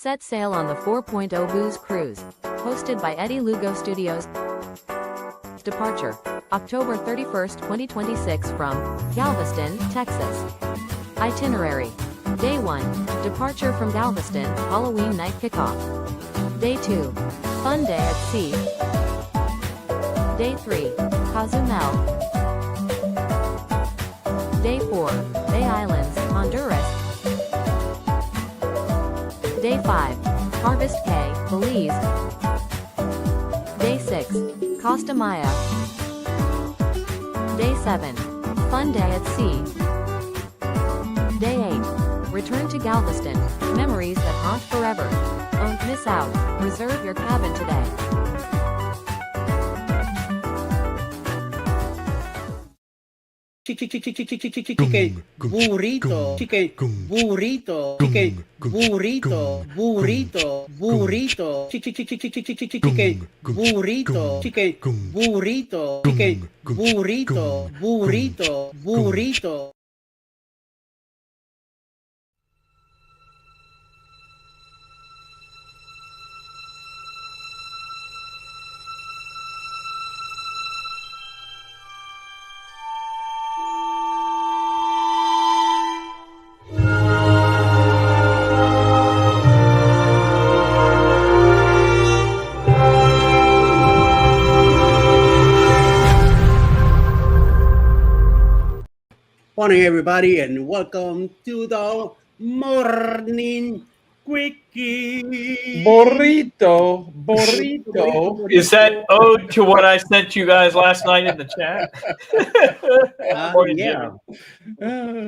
Set sail on the 4.0 Booze Cruise, hosted by Eddie Lugo Studios. Departure, October 31st, 2026 from Galveston, Texas. Itinerary. Day 1, departure from Galveston, Halloween night kickoff. Day 2, fun day at sea. Day 3, Cozumel. Day 4, Bay Islands, Honduras. Day 5, Harvest Cay, Belize. Day 6, Costa Maya. Day 7, fun day at sea. Day 8, return to Galveston, memories that haunt forever. Don't miss out, reserve your cabin today. Chicken burrito, chicken burrito, chicken burrito, burrito, burrito, chicken burrito, chicken burrito, chicken burrito, burrito, burrito. Morning, everybody, and welcome to the morning quickie. Burrito. Is that ode to what I sent you guys last night in the chat? Yeah. Oh,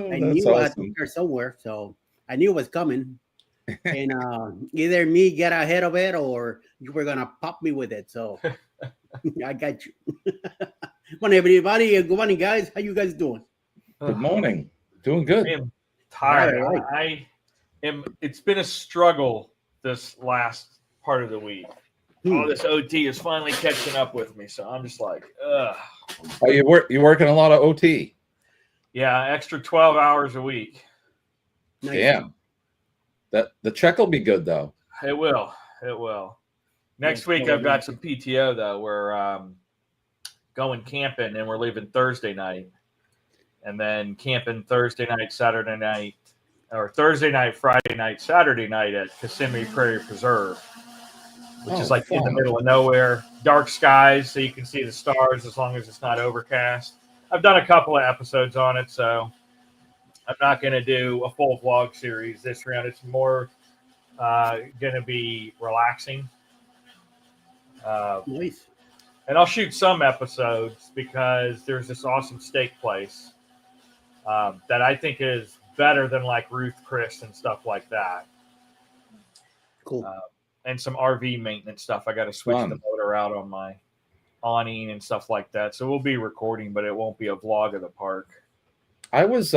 I that's knew I awesome. took her somewhere, so I knew it was coming. And either me get ahead of it or you were gonna pop me with it. So I got you. Morning, everybody. Good morning, guys. How you guys doing? Good morning. Doing good. I am tired. All I am. It's been a struggle this last part of the week. All this OT is finally catching up with me, so I'm just like, ugh. Oh, you working a lot of OT? Yeah, extra 12 hours a week. Nice. Damn. The check will be good though. It will. Next week I've got some PTO though. We're going camping and we're leaving Thursday night. And then camping Thursday night, Saturday night, or Thursday night, Friday night, Saturday night at Kissimmee Prairie Preserve, which is like in the middle of nowhere. Dark skies, so you can see the stars as long as it's not overcast. I've done a couple of episodes on it, so I'm not going to do a full vlog series this round. It's more going to be relaxing. Nice. And I'll shoot some episodes because there's this awesome steak place that I think is better than like Ruth Chris and stuff like that. Cool. And some RV maintenance stuff. I got to switch the motor out on my awning and stuff like that. So we'll be recording, but it won't be a vlog of the park. I was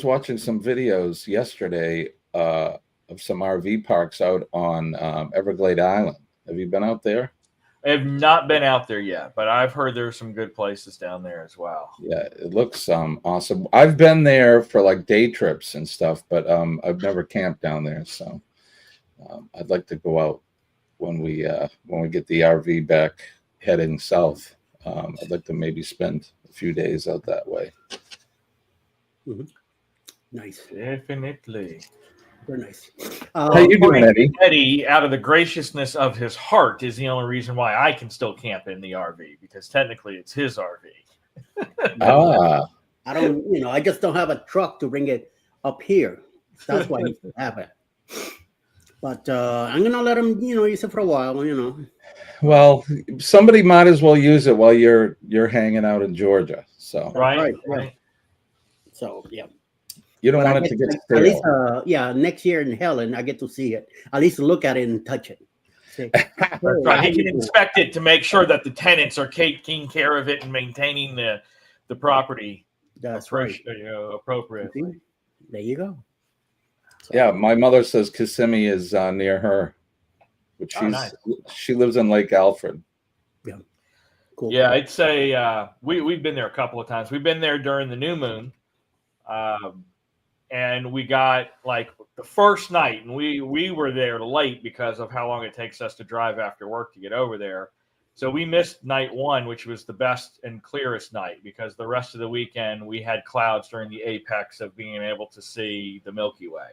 watching some videos yesterday of some RV parks out on Everglade Island. Have you been out there? I have not been out there yet, but I've heard there's some good places down there as well. Yeah, it looks awesome. I've been there for like day trips and stuff, but I've never camped down there. So I'd like to go out when we get the RV back heading south. I'd like to maybe spend a few days out that way. Mm-hmm. Nice. Definitely. Very nice. How you doing, Eddie? Eddie, out of the graciousness of his heart, is the only reason why I can still camp in the RV, because technically it's his RV. I don't, I just don't have a truck to bring it up here. That's why I have it. But I'm gonna let him, use it for a while, Well, somebody might as well use it while you're hanging out in Georgia. So right. So yeah. You don't want it to get stale. At least, next year in Helen, I get to see it. At least look at it and touch it. Right. He can inspect it to make sure that the tenants are taking care of it and maintaining the property. That's right. Appropriately. There you go. So, yeah, my mother says Kissimmee is near her, which she lives in Lake Alfred. Yeah. Cool. Yeah, I'd say we've been there a couple of times. We've been there during the new moon. and we got like the first night, and we were there late because of how long it takes us to drive after work to get over there. So we missed night one, which was the best and clearest night, because the rest of the weekend we had clouds during the apex of being able to see the Milky Way.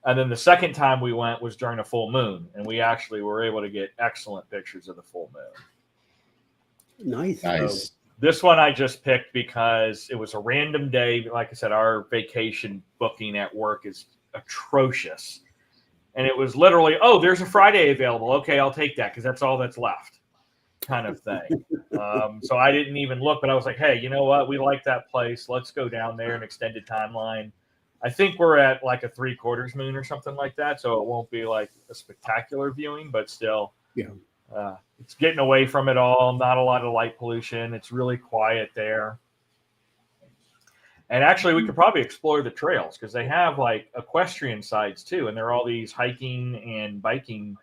And then the second time we went was during a full moon, and we actually were able to get excellent pictures of the full moon. Nice. Nice. So this one I just picked because it was a random day. Like I said, our vacation booking at work is atrocious. And it was literally, oh, there's a Friday available. Okay, I'll take that because that's all that's left, kind of thing. So I didn't even look, but I was like, hey, you know what? We like that place. Let's go down there, an extended timeline. I think we're at like a 3/4 moon or something like that, so it won't be like a spectacular viewing, but still, Yeah. It's getting away from it all. Not a lot of light pollution. It's really quiet there. And actually, we could probably explore the trails because they have like equestrian sides too, and there are all these hiking and biking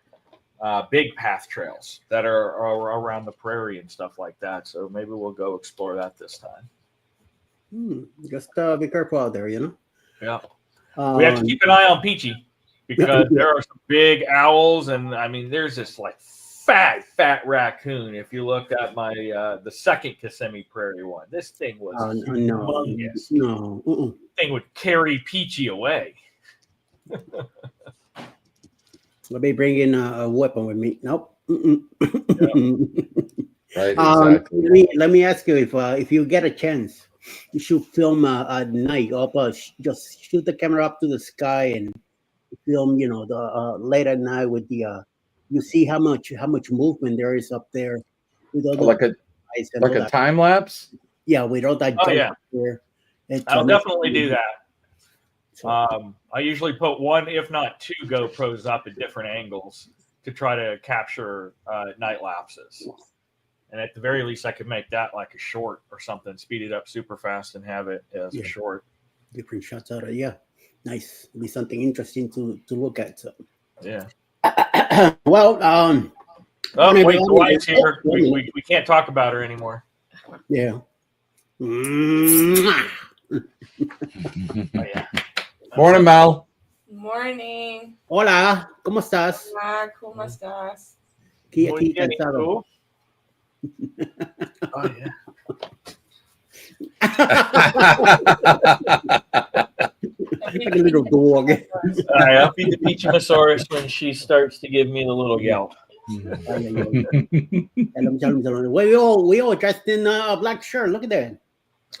big path trails that are around the prairie and stuff like that. So maybe we'll go explore that this time. Just be careful out there, you know. Yeah. We have to keep an eye on Peachy because there are some big owls, and I mean, there's this like fat raccoon. If you looked at my the second Kissimmee Prairie one, this thing was humongous. No. Thing would carry Peachy away. Let me bring in a weapon with me. Nope. Right. Exactly. Let me ask you if you get a chance, you should film at night. Just shoot the camera up to the sky and film. You know, the late at night with the. You see how much Oh, movement there is up there. With all like a time lapse. Yeah, with all that. There. I'll definitely do that. I usually put one, if not two, GoPros up at different angles to try to capture night lapses. And at the very least, I could make that like a short or something, speed it up super fast and have it as a short. Different shots out of it. Yeah, nice. It'll be something interesting to look at. So. Yeah. Well, oh wait, the wife's here. We can't talk about her anymore. Yeah. Oh, yeah. Morning, Mal. Morning. Hola, ¿cómo estás? Hola, ¿cómo estás? Aquí cansado. Oh, yeah. Like a little dog. All right, I'll feed the Peachinosaurus when she starts to give me the little yelp. We all dressed in a black shirt. Look at that.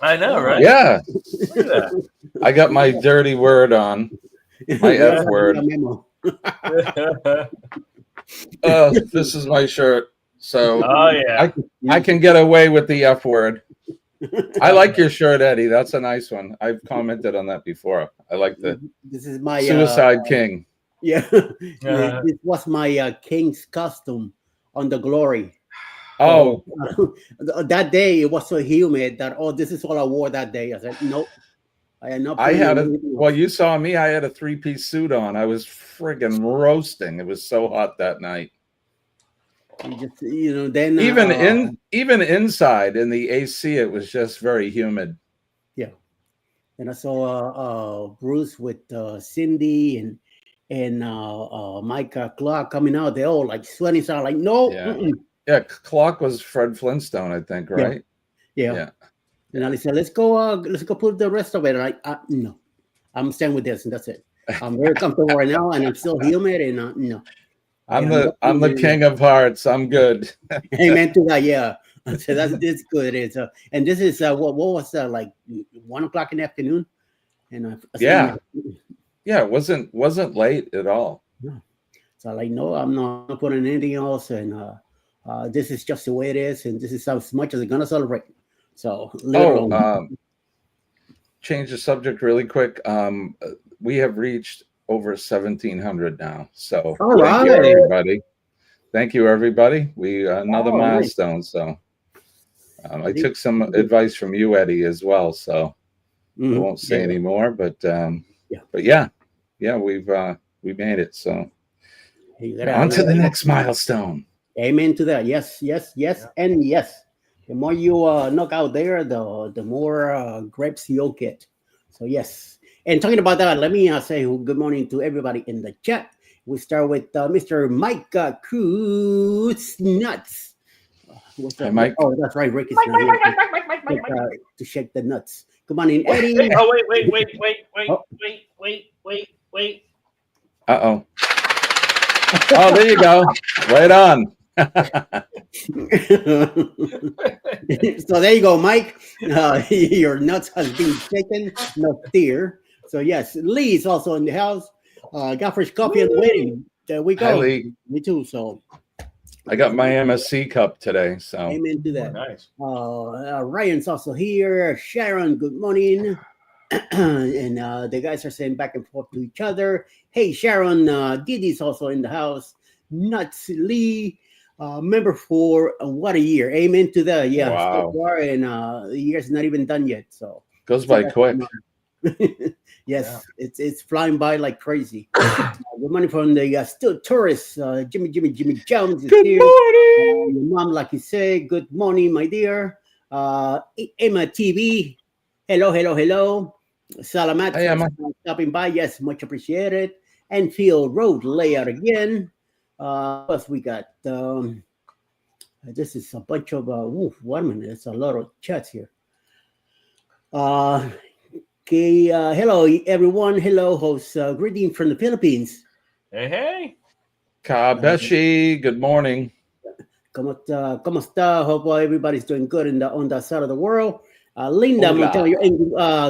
I know, right? Yeah. Look at that. I got my dirty word on. My F word. This is my shirt. So I can get away with the F word. I like your shirt, Eddie. That's a nice one. I've commented on that before. I like the this is my Suicide King. Yeah. This was my king's costume on the Glory. Oh. That day it was so humid that this is all I wore that day. I said, nope. I had well, you saw me. I had a 3-piece suit on. I was friggin' roasting. It was so hot that night. Then even inside in the AC, it was just very humid. Yeah, and I saw Bruce with Cindy and Micah Clark coming out. They all like sweating. So I'm like, no. Yeah, Clark was Fred Flintstone, I think, right? Yeah. And I said, let's go put the rest of it. And no, I'm staying with this, and that's it. I'm very comfortable right now, and I'm still humid, and no. I'm the king of hearts. I'm good. Amen to that. Yeah. So it's good. It's and this is what was that, like 1 o'clock in the afternoon? And yeah, it wasn't late at all. No. So I'm like, no, I'm not putting anything else, and this is just the way it is, and this is as much as I'm gonna celebrate. So change the subject really quick. We have reached over 1,700 now. So thank you, everybody. Thank you, everybody. We another milestone. Nice. So I took some advice from you, Eddie, as well. So I won't say any more, but yeah, we made it. So on to the next milestone. Amen to that. Yes, and yes. The more you knock out there, the more grapes you'll get. So yes, and talking about that, let me say good morning to everybody in the chat. We start with Mr. Mike Cruz Nuts. What's Hi, up? Mike. Oh, that's right. Rick is not here to shake the nuts. Good morning, Eddie. Oh, Oh. wait. Uh-oh. Oh, there you go. Right on. So there you go, Mike. Your nuts has been shaken, no fear. So yes, Lee is also in the house. Got fresh coffee and waiting. There we Hi, go. Lee. Me too. So I got my MSC cup today, so amen to Oh, that. nice. Ryan's also here. Sharon, good morning. And the guys are saying back and forth to each other. Hey, Sharon, Didi's also in the house. Nuts Lee, member for what a year. Amen to that. Yeah, so wow. far, and the year's not even done yet. So Goes by quick. yes, it's flying by like crazy. Good morning from the still tourist. Jimmy Jones is Good here. morning. Your mom, like you say, good morning, my dear. Emma TV. Hello. Salamat Hey, for Emma. stopping by. Yes, much appreciated. Enfield Road layout again. Plus we got this is a bunch of 1 minute. It's a lot of chats here. Okay, hello everyone. Hello, host. Greeting from the Philippines. Hey. Kabeshi, good morning. ¿Cómo está? Hope everybody's doing good on that side of the world. Linda, I'm gonna tell you,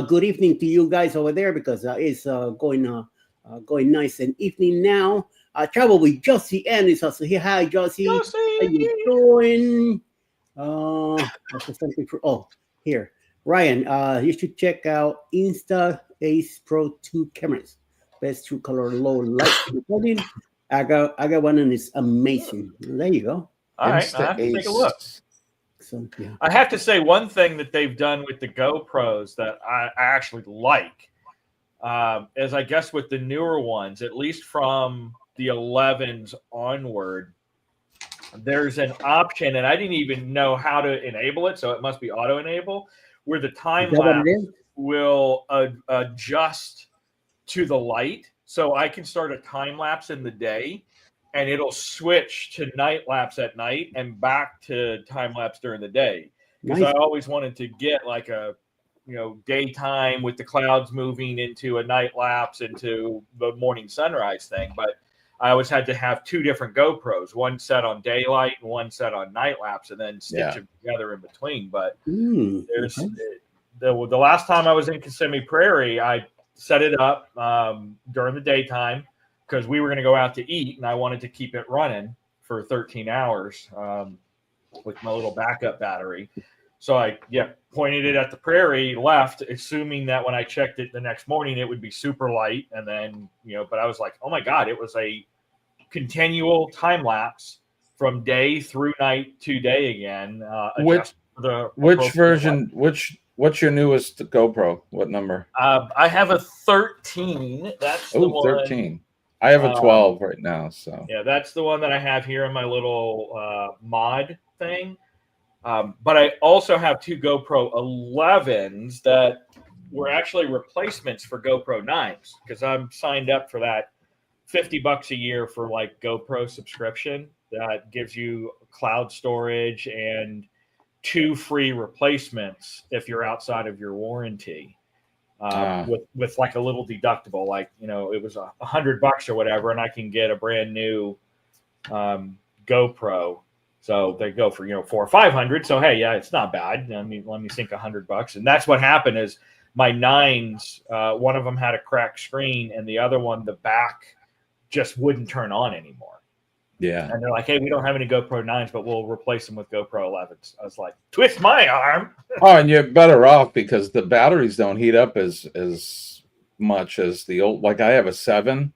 good evening to you guys over there because it's going nice and evening now. Travel with Josie Ann is also here. Hi, Josie. How you doing? That's something for here. Ryan, you should check out Insta Ace Pro 2 cameras. Best true color low light recording. I got one and it's amazing. There you go. All right, I have to take a look. So, yeah. I have to say one thing that they've done with the GoPros that I actually like is I guess with the newer ones, at least from the 11s onward, there's an option, and I didn't even know how to enable it, so it must be auto-enable, where the time lapse will adjust to the light. So I can start a time lapse in the day, and it'll switch to night lapse at night and back to time lapse during the day. Because Nice. I always wanted to get like a daytime with the clouds moving into a night lapse into the morning sunrise thing, but I always had to have two different GoPros, one set on daylight and one set on night lapse, and then stitch them together in between. But there's the last time I was in Kissimmee Prairie, I set it up during the daytime because we were going to go out to eat, and I wanted to keep it running for 13 hours with my little backup battery. So I pointed it at the prairie, left, assuming that when I checked it the next morning, it would be super light. And then, but I was like, oh my God, it was a continual time lapse from day through night to day again. Which version, what's your newest GoPro? What number? I have a 13. That's the one. 13. I have a 12 right now. So yeah, that's the one that I have here in my little mod thing. But I also have two GoPro 11s that were actually replacements for GoPro 9s because I'm signed up for that $50 a year for like GoPro subscription that gives you cloud storage and 2 free replacements if you're outside of your warranty with like a little deductible, like, it was $100 or whatever, and I can get a brand new GoPro. So they go for, 400 or 500. So, hey, yeah, it's not bad. I mean, let me sink $100. And that's what happened is my 9s, one of them had a cracked screen and the other one, the back just wouldn't turn on anymore. Yeah. And they're like, hey, we don't have any GoPro 9s, but we'll replace them with GoPro 11s. I was like, twist my arm. Oh, and you're better off because the batteries don't heat up as much as the old. Like I have a 7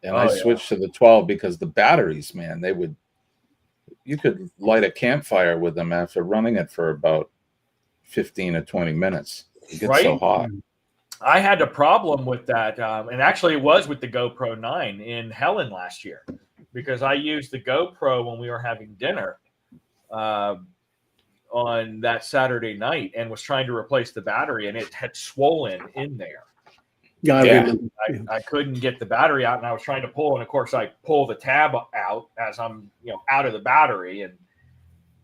and I switched to the 12 because the batteries, man, you could light a campfire with them after running it for about 15 or 20 minutes. It gets so hot. I had a problem with that. And actually it was with the GoPro 9 in Helen last year because I used the GoPro when we were having dinner. on that Saturday night and was trying to replace the battery, and it had swollen in there. Yeah, I Yeah. remember. I couldn't get the battery out, and I was trying to pull, and of course I pull the tab out as I'm out of the battery, and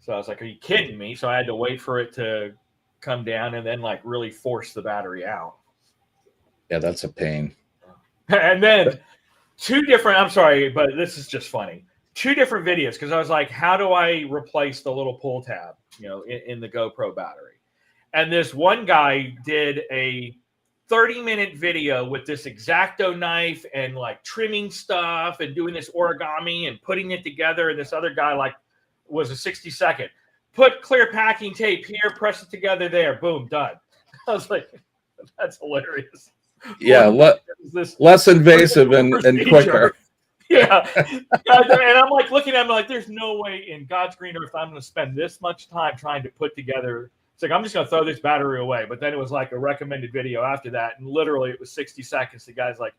so I was like, "Are you kidding me?" So I had to wait for it to come down and then like really force the battery out. Yeah, that's a pain. And then I'm sorry, but this is just funny. 2 different videos, because I was like, how do I replace the little pull tab, in the GoPro battery? And this one guy did a 30-minute video with this X-Acto knife and like trimming stuff and doing this origami and putting it together. And this other guy like was a 60-second. Put clear packing tape here, press it together there, boom, done. I was like, that's hilarious. Yeah, less invasive and quicker. Yeah. And I'm like looking at him like, there's no way in God's green earth I'm going to spend this much time trying to put together. It's like, I'm just going to throw this battery away. But then it was like a recommended video after that. And literally it was 60 seconds. The guy's like,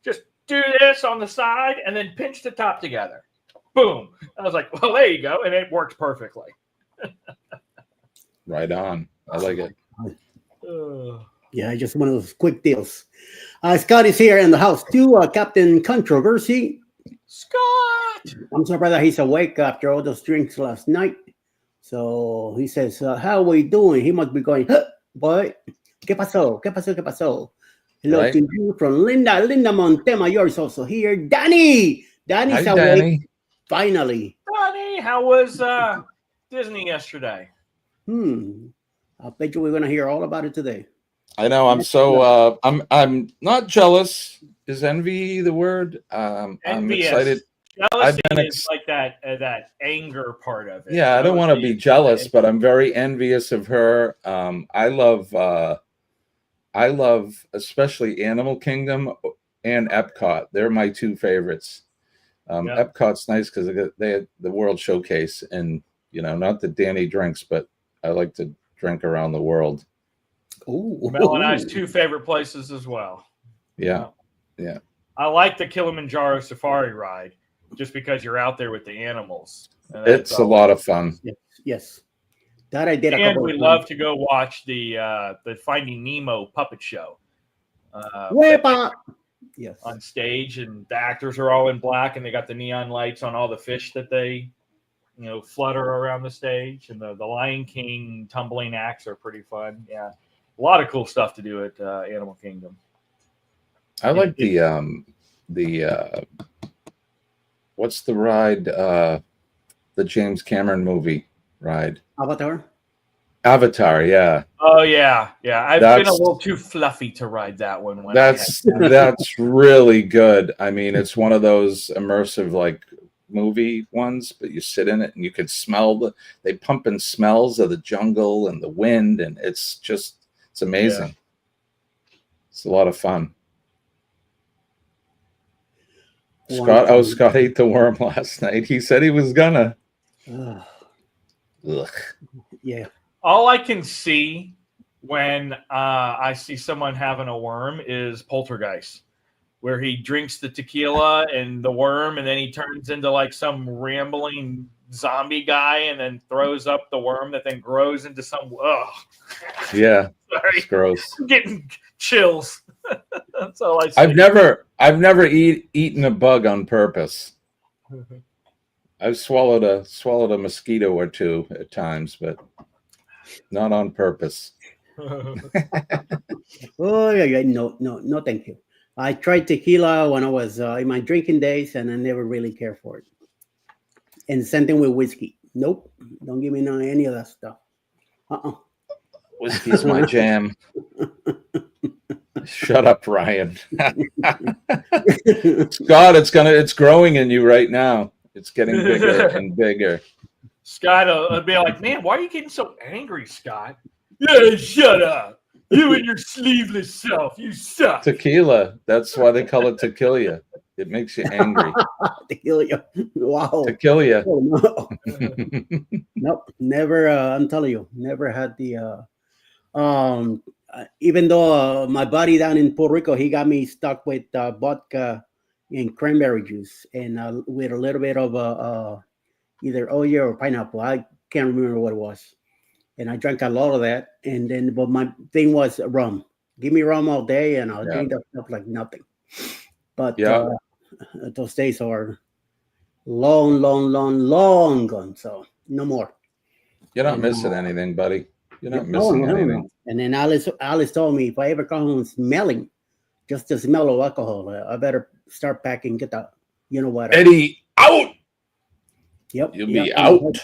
just do this on the side and then pinch the top together. Boom. I was like, well, there you go. And it works perfectly. Right on. I like it. Yeah, just one of those quick deals. Scott is here in the house too. Captain Controversy. Scott! I'm surprised that he's awake after all those drinks last night. So he says, how are we doing? He must be going, huh, boy. ¿Qué pasó? ¿Qué pasó? ¿Qué pasó? Hello Right. to you from Linda. Linda Montemayor is also here. Danny's Hi, awake. Danny. Finally. Danny, how was Disney yesterday? I bet you we're going to hear all about it today. I know. I'm so I'm not jealous. Is envy the word? I'm excited. Jealousy is like that anger part of it. Yeah, I don't want to be jealous, but I'm very envious of her. I love especially Animal Kingdom and Epcot. They're my 2 favorites. Epcot's nice because they had the World Showcase, and not that Danny drinks, but I like to drink around the world. Mel and I's 2 favorite places as well. Yeah. I like the Kilimanjaro Safari ride just because you're out there with the animals. It's a lot of fun. Yes. That I did. And we love to go watch the Finding Nemo puppet show. Yes. On stage, and the actors are all in black, and they got the neon lights on all the fish that they flutter around the stage, and the Lion King tumbling acts are pretty fun. Yeah, a lot of cool stuff to do at Animal Kingdom. I like the what's the ride? The James Cameron movie ride. Avatar, yeah. Oh yeah. I've been a little too fluffy to ride that one. That's really good. I mean, it's one of those immersive like movie ones, but you sit in it and you can smell they pump in smells of the jungle and the wind, and it's amazing. Yeah. It's a lot of fun. Scott ate the worm last night. He said he was gonna. Ugh. Yeah. All I can see when I see someone having a worm is Poltergeist, where he drinks the tequila and the worm, and then he turns into like some rambling zombie guy, and then throws up the worm that then grows into some. Ugh. Yeah, sorry, it's gross. I'm getting chills. That's all I see. I've never eaten a bug on purpose. I've swallowed a mosquito or 2 at times, but not on purpose. Oh yeah, no, thank you. I tried tequila when I was in my drinking days, and I never really cared for it. And same thing with whiskey. Nope, don't give me any of that stuff. Whiskey's my jam. Shut up, Ryan. Scott, it's growing in you right now. It's getting bigger and bigger. Scott will be like, man, why are you getting so angry, Scott? Yeah, shut up. You and your sleeveless self. You suck. Tequila. That's why they call it tequila. It makes you angry. Tequila. Wow. Tequila. Oh, no. Nope. Never. I'm telling you, never had the. Even though my buddy down in Puerto Rico, he got me stuck with vodka and cranberry juice, and with a little bit of either Oye or pineapple. I can't remember what it was. and I drank a lot of that. And then, but my thing was rum. Give me rum all day, and I'll drink that stuff like nothing. But those days are long, long, long, long gone. So no more. You're not missing anything, buddy. You're not No, missing anything. no. And then Alice told me if I ever come home smelling, just the smell of alcohol, I better start packing, get the, you know what? Eddie, out. Yep. You'll be out.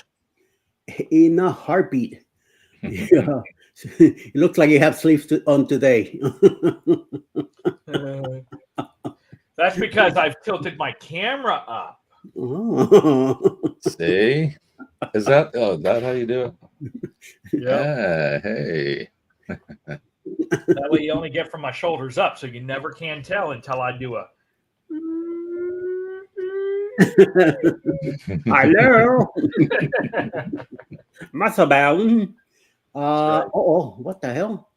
In a heartbeat. Yeah. It looks like you have sleep on today. That's because I've tilted my camera up. Oh. See? Is that how you do it? Yeah. Hey. That way you only get from my shoulders up, so you never can tell until I do a. Hello. Masabound. What the hell?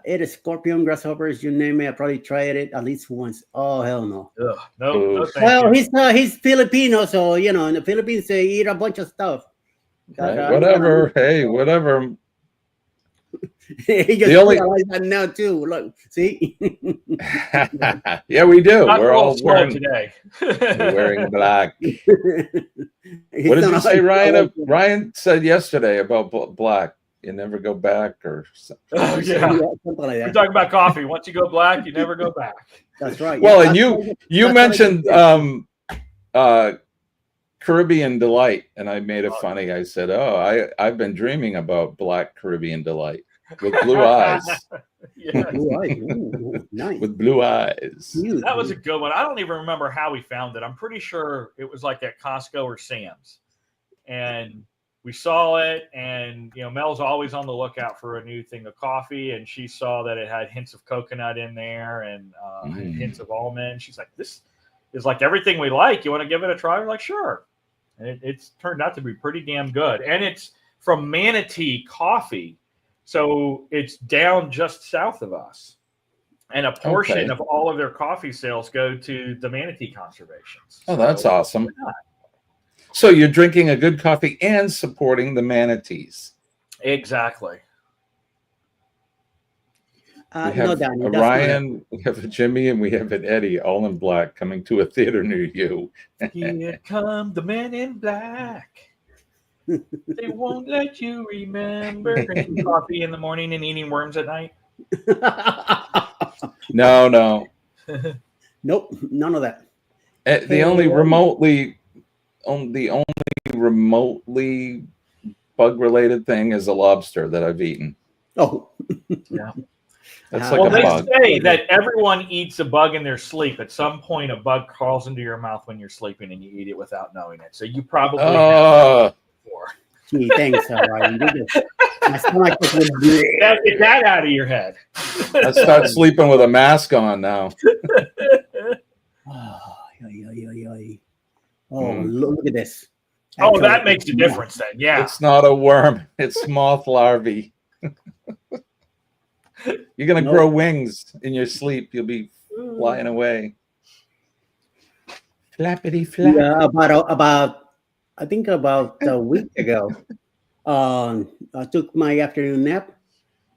It is scorpion, grasshoppers, you name it. I probably tried it at least once. Oh, hell no. Ugh, no, well, he's Filipino, so in the Philippines they eat a bunch of stuff. Right, whatever. Hey, whatever. He just realized that now too. Look, see. Yeah, we do. We're all wearing today. Wearing black. What did you say, Ryan? Ryan said yesterday about black. You never go back, or something. Oh, yeah. Something like that. We're talking about coffee. Once you go black, you never go back. That's right. Well, and you mentioned Caribbean Delight, and I made it funny. I said, I've been dreaming about black Caribbean Delight with blue eyes. Yeah. Blue eyes. Ooh, nice. With blue eyes. That was a good one. I don't even remember how we found it. I'm pretty sure it was like at Costco or Sam's. And we saw it, and Mel's always on the lookout for a new thing of coffee, and she saw that it had hints of coconut in there and hints of almond. She's like, "This is like everything we like. You want to give it a try?" We're like, "Sure." And it's turned out to be pretty damn good, and it's from Manatee Coffee, so it's down just south of us, and a portion of all of their coffee sales go to the Manatee conservations. Oh, that's awesome. So you're drinking a good coffee and supporting the manatees. Exactly. We have a Ryan, we have a Jimmy, and we have an Eddie, all in black, coming to a theater near you. Here come the men in black. They won't let you remember drinking coffee in the morning and eating worms at night. No. Nope, none of that. The only remotely bug-related thing is a lobster that I've eaten. Oh, yeah. That's like a bug. They say that everyone eats a bug in their sleep. At some point, a bug crawls into your mouth when you're sleeping, and you eat it without knowing it. So you probably have before. Gee, thanks, Ryan. My stomach get that out of your head. I start sleeping with a mask on now. Look at this. Oh, that makes a difference then. Yeah. It's not a worm. It's moth larvae. You're going to grow wings in your sleep. You'll be flying away. Flappity flap. Yeah, I think about a week ago, I took my afternoon nap.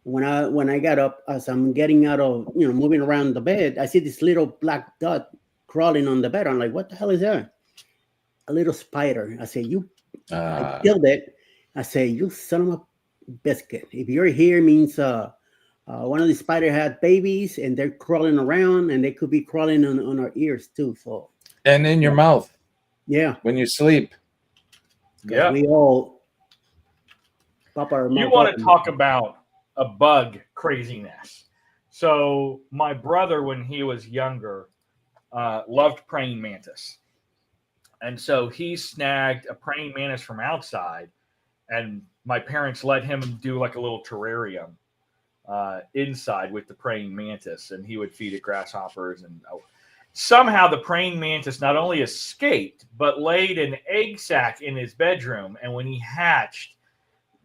When I got up, as I'm getting out of, moving around the bed, I see this little black dot crawling on the bed. I'm like, what the hell is that? A little spider. I say, I killed it. I say, you son of a biscuit. If you're here, means one of the spiders had babies, and they're crawling around, and they could be crawling on our ears too. So. And in your mouth. Yeah. When you sleep. Yeah. We all pop our mouth. You want to talk about a bug craziness. So my brother, when he was younger, loved praying mantis. And so he snagged a praying mantis from outside, and my parents let him do like a little terrarium inside with the praying mantis, and he would feed it grasshoppers. And somehow the praying mantis not only escaped, but laid an egg sac in his bedroom. And when he hatched,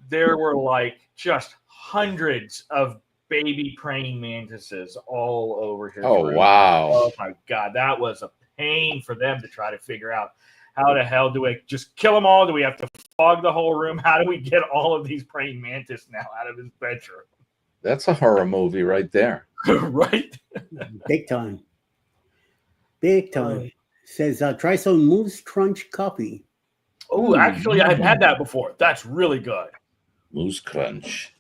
there were like just hundreds of baby praying mantises all over his room. Wow. Oh my God. That was a pain for them to try to figure out how the hell do we just kill them all? Do we have to fog the whole room? How do we get all of these praying mantis now out of his bedroom? That's a horror movie right there. Right? Big time. Big time. Says, try some Moose Crunch coffee. Oh, actually, I've had that before. That's really good. Moose Crunch.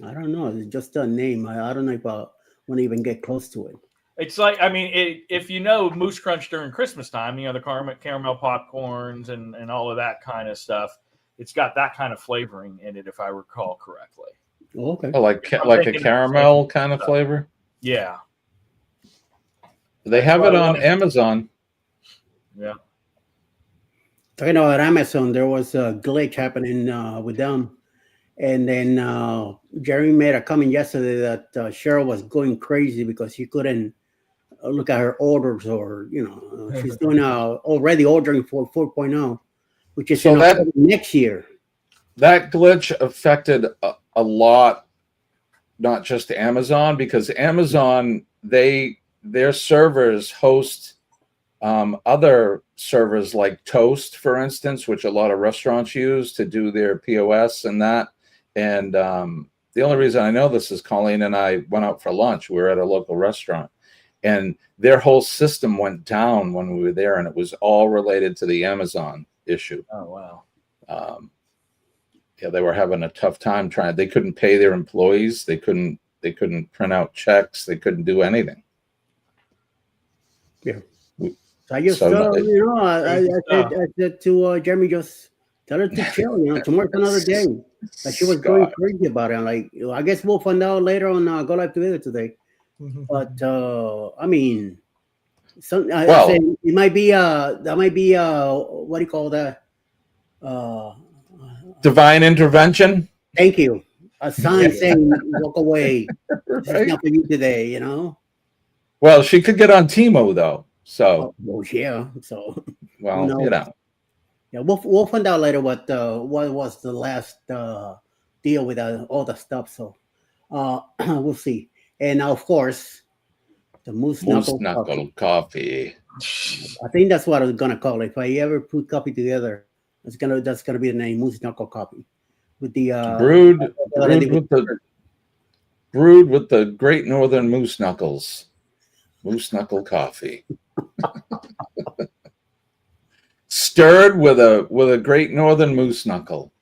I don't know. It's just a name. I don't know if I want to even get close to it. It's like, I mean, if you know Moose Crunch during Christmas time, you know, the caramel popcorns and all of that kind of stuff, it's got that kind of flavoring in it, if I recall correctly. Oh, okay. Oh, like a caramel kind of flavor? Yeah. They have it on Amazon. Yeah. Talking about Amazon, there was a glitch happening with them. And then Jeremy made a comment yesterday that Cheryl was going crazy because she couldn't look at her orders, or, you know, she's doing already ordering for 4.0, which is So next year. That glitch affected a lot, not just Amazon, because Amazon, their servers host other servers like Toast, for instance, which a lot of restaurants use to do their POS and that. And the only reason I know this is Colleen and I went out for lunch. We were at a local restaurant, and their whole system went down when we were there, and it was all related to the Amazon issue. Oh, wow. Yeah, they were having a tough time trying. They couldn't pay their employees. They couldn't print out checks. They couldn't do anything. Yeah. So I just, you know, I said to Jeremy, just tell her to chill. You know, tomorrow's another day. Like, she was going crazy about it. I'm like, I guess we'll find out later on Go Live Together today. But I mean, it might be that might be what do you call that? Divine intervention. Thank you. A sign saying walk away. Right? This is not for you today, you know. Well, she could get on Timo though. So yeah. So well, you know. Yeah, we'll find out later what was the last deal with all the stuff. So we'll see. And now, of course, the Moose Knuckle coffee. I think that's what I was gonna call it. If I ever put coffee together, that's gonna be the name, Moose Knuckle Coffee, with the brewed with the Great Northern Moose Knuckles, Moose Knuckle Coffee, stirred with a Great Northern Moose Knuckle.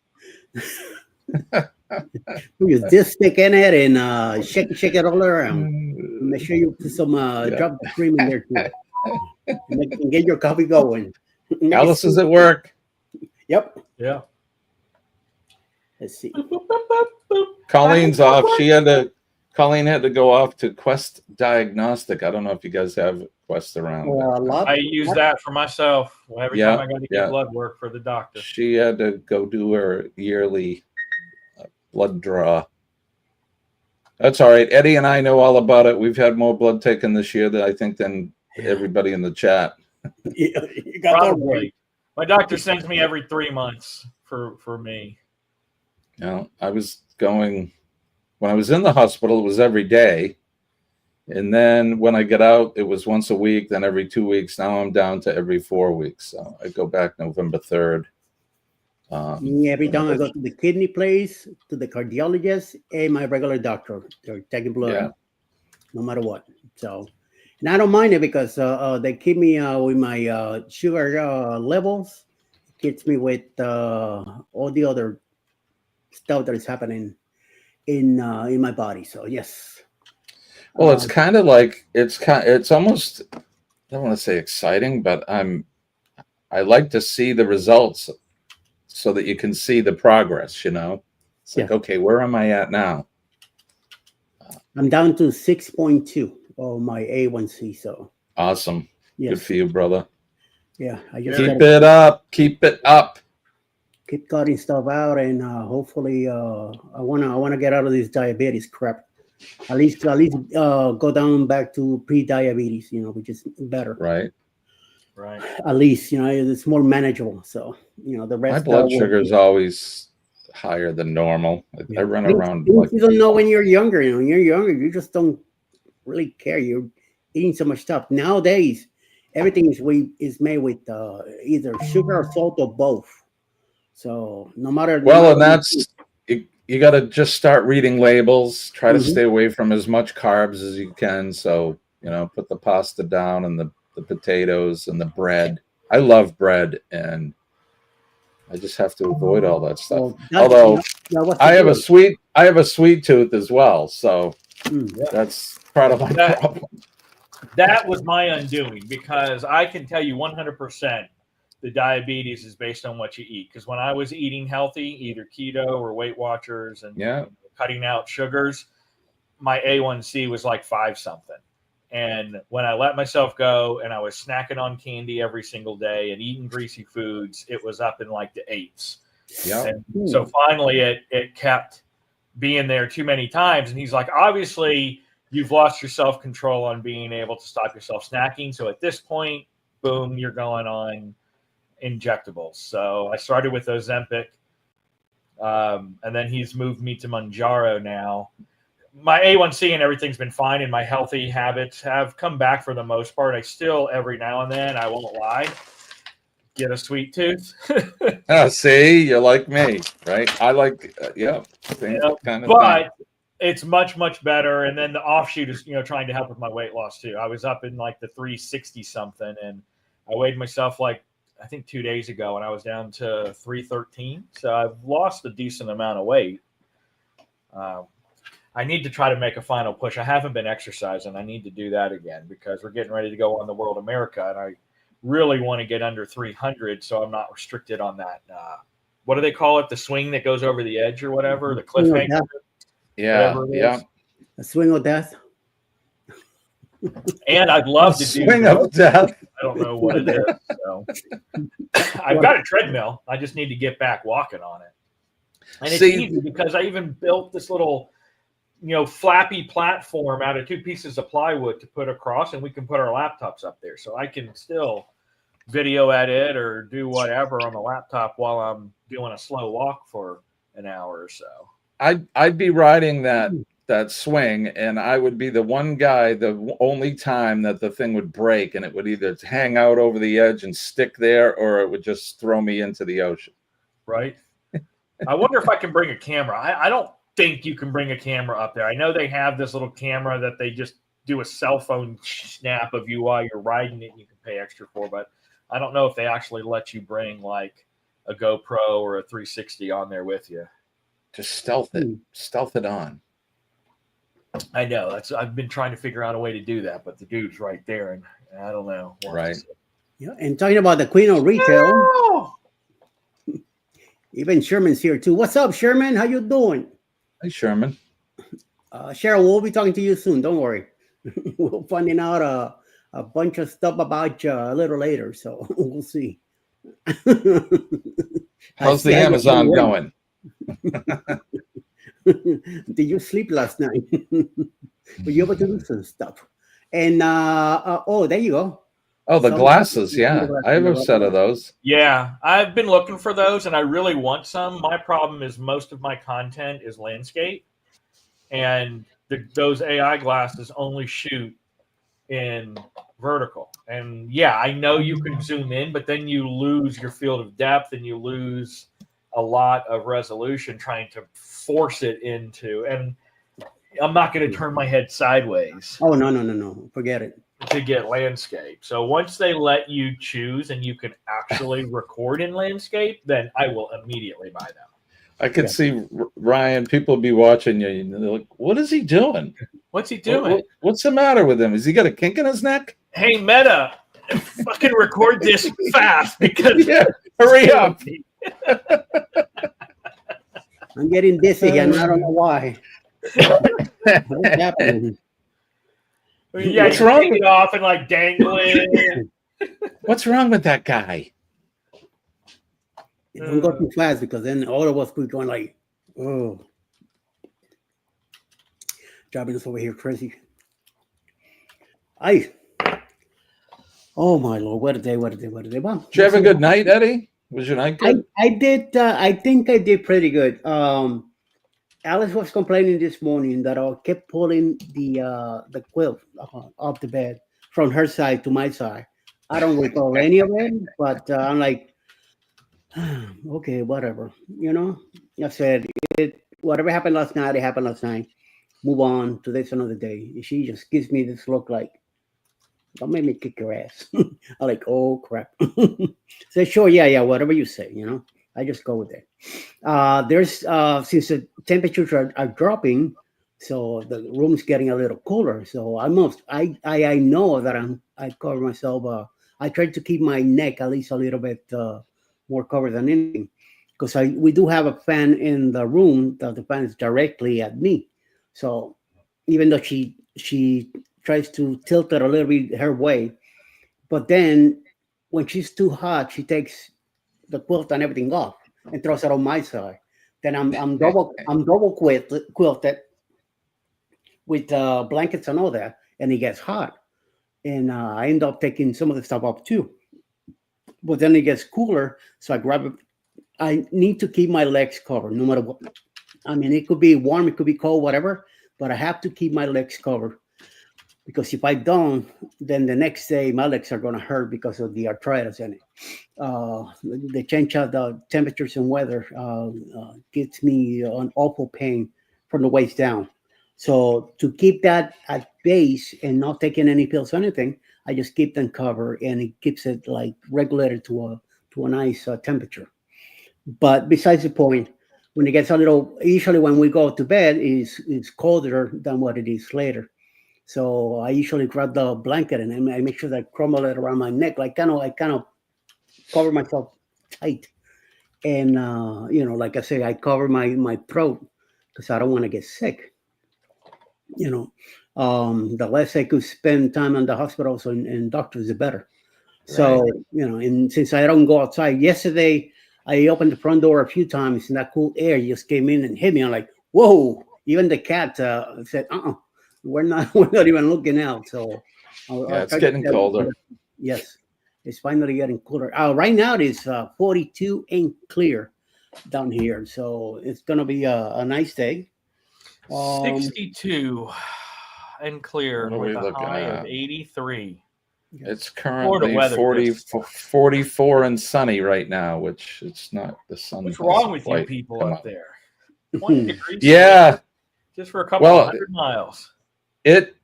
Use this stick in it and shake it all around. Make sure you put some drop the cream in there too, and get your coffee going. Alice is at work. Yep. Yeah. Let's see. Colleen's off. Colleen had to go off to Quest Diagnostic. I don't know if you guys have Quest around. I use that for myself every time I got to get blood work for the doctor. She had to go do her yearly blood draw. That's all right. Eddie and I know all about it. We've had more blood taken this year than everybody in the chat. You Probably. My doctor sends me every 3 months for me. I was going, when I was in the hospital, it was every day. And then when I get out, it was once a week, then every 2 weeks. Now I'm down to every 4 weeks. So I go back November 3rd. Every time I go to the kidney place, to the cardiologist, and my regular doctor, they're taking blood, no matter what. So, and I don't mind it because they keep me with my sugar levels. It keeps me with all the other stuff that is happening in my body. So yes. Well, it's kind of like it's almost, I don't want to say exciting, but I like to see the results, so that you can see the progress, you know. It's like, okay, where am I at now? I'm down to 6.2 of my A1C. So awesome. Yes. Good for you, brother. Yeah. I just keep it up. Keep it up. Keep cutting stuff out, and hopefully I wanna get out of this diabetes crap. At least go down back to pre-diabetes, you know, which is better. Right. At least, you know, it's more manageable. So, you know, the rest. My blood sugar is always higher than normal. I run around. You don't know when you're younger. When you're younger, you just don't really care. You're eating so much stuff. Nowadays, everything is made with either sugar or salt or both. So no matter. Well, and that's you got to just start reading labels. Try to Mhm. stay away from as much carbs as you can. So put the pasta down and the potatoes and the bread. I love bread, and I just have to avoid all that stuff. Well, Although what's I the have a deal? sweet tooth as well, so Mm. that's part of my That- problem. That was my undoing, because I can tell you 100% the diabetes is based on what you eat. Because when I was eating healthy, either keto or Weight Watchers and Yeah. cutting out sugars, my A1C was like 5 something. And when I let myself go and I was snacking on candy every single day and eating greasy foods, it was up in like the 8s. Yeah. And so finally it kept being there too many times. And he's like, obviously, you've lost your self-control on being able to stop yourself snacking. So at this point, boom, you're going on injectables. So I started with Ozempic, and then he's moved me to Mounjaro now. My A1C and everything's been fine, and my healthy habits have come back for the most part. I still, every now and then, I won't lie, get a sweet tooth. See, you're like me, right? I like, same kind of But thing. it's much, much better. And then the offshoot is, trying to help with my weight loss too. I was up in like the 360 something, and I weighed myself like, I think 2 days ago, and I was down to 313. So I've lost a decent amount of weight. I need to try to make a final push. I haven't been exercising. I need to do that again, because we're getting ready to go on the World America, and I really want to get under 300 so I'm not restricted on that. What do they call it? The swing that goes over the edge or whatever, the cliffhanger. Yeah. A swing of death. And I'd love to do swing of death. I don't know what it is. So. I've got a treadmill. I just need to get back walking on it. And it's easy, because I even built this little, flappy platform out of 2 pieces of plywood to put across, and we can put our laptops up there. So I can still video edit or do whatever on the laptop while I'm doing a slow walk for an hour or so. I'd be riding that swing, and I would be the one guy, the only time that the thing would break, and it would either hang out over the edge and stick there, or it would just throw me into the ocean. Right. I wonder if I can bring a camera. I don't think you can bring a camera up there. I know they have this little camera that they just do a cell phone snap of you while you're riding it, and you can pay extra for, but I don't know if they actually let you bring like a GoPro or a 360 on there with you. Just stealth it on. I know. I've been trying to figure out a way to do that, but the dude's right there, and I don't know. Right. Yeah, and talking about the queen of retail, Oh! even Sherman's here too. What's up, Sherman? How you doing? Hey, Sherman. Cheryl, we'll be talking to you soon. Don't worry. We'll finding out a bunch of stuff about you a little later, so we'll see. How's the Amazon going? Did you sleep last night? Were you able to do some stuff? And there you go. Oh, the glasses. Yeah, I have a set of those. Yeah, I've been looking for those, and I really want some. My problem is most of my content is landscape, and those AI glasses only shoot in vertical. And yeah, I know you can zoom in, but then you lose your field of depth, and you lose a lot of resolution trying to force it into. And I'm not going to turn my head sideways. Oh, no. Forget it. To get landscape. So once they let you choose and you can actually record in landscape, then I will immediately buy them. I could see Ryan, people be watching you, and they're like, what is he doing? What's he doing? What's the matter with him? Has he got a kink in his neck? Hey, Meta, fucking record this fast, because hurry up. I'm getting dizzy and I don't know why. What's happening? Yeah, what's wrong? Take it off and like dangle it. What's wrong with that guy? Don't go too fast, because then all of us could go like, oh, driving us over here crazy. Oh my Lord, what a day. Well, Did you have a good night, Eddie? Was your night good? I did. I think I did pretty good. Alice was complaining this morning that I kept pulling the quilt off the bed from her side to my side. I don't recall any of it, but I'm like, okay, whatever. I said whatever happened last night, it happened last night. Move on. Today's another day. And she just gives me this look like, don't make me kick your ass. I'm like, oh crap. Say, sure, yeah, whatever you say. I just go with it. There's since the temperatures are dropping, so the room's getting a little cooler. So I know that I cover myself. I try to keep my neck at least a little bit more covered than anything, because we do have a fan in the room that the fan is directly at me. So even though she tries to tilt it a little bit her way, but then when she's too hot, she takes the quilt and everything off and throws it on my side. Then I'm double quilted with blankets and all that, and it gets hot, and I end up taking some of the stuff off too. But then it gets cooler, so I grab it. I need to keep my legs covered no matter what. I mean, it could be warm, it could be cold, whatever, but I have to keep my legs covered, because if I don't, then the next day my legs are going to hurt because of the arthritis in it. The change of the temperatures and weather gets me an awful pain from the waist down. So to keep that at base and not taking any pills or anything, I just keep them covered, and it keeps it like regulated to a nice temperature. But besides the point, when it gets a little, usually when we go to bed, is colder than what it is later. So I usually grab the blanket and I make sure that I crumble it around my neck, like I kind of cover myself tight. And like I say, I cover my throat because I don't want to get sick. The less I could spend time in the hospitals and doctors, the better. So, Right. And since I don't go outside, yesterday I opened the front door a few times and that cool air just came in and hit me. I'm like, whoa! Even the cat said, we're not we're not even looking out. So Yeah, I'll it's try to getting colder. Yes, it's finally getting cooler. Right now it is 42 and clear down here, so it's gonna be a nice day. Um, 62 and clear What are with we a looking high of at? 83. It's Florida currently weather 40, just 44 and sunny right now, which it's not, the sun what's hasn't wrong with you quite people come up up. there? 20 degrees Yeah, just for a couple of well, 100 miles. it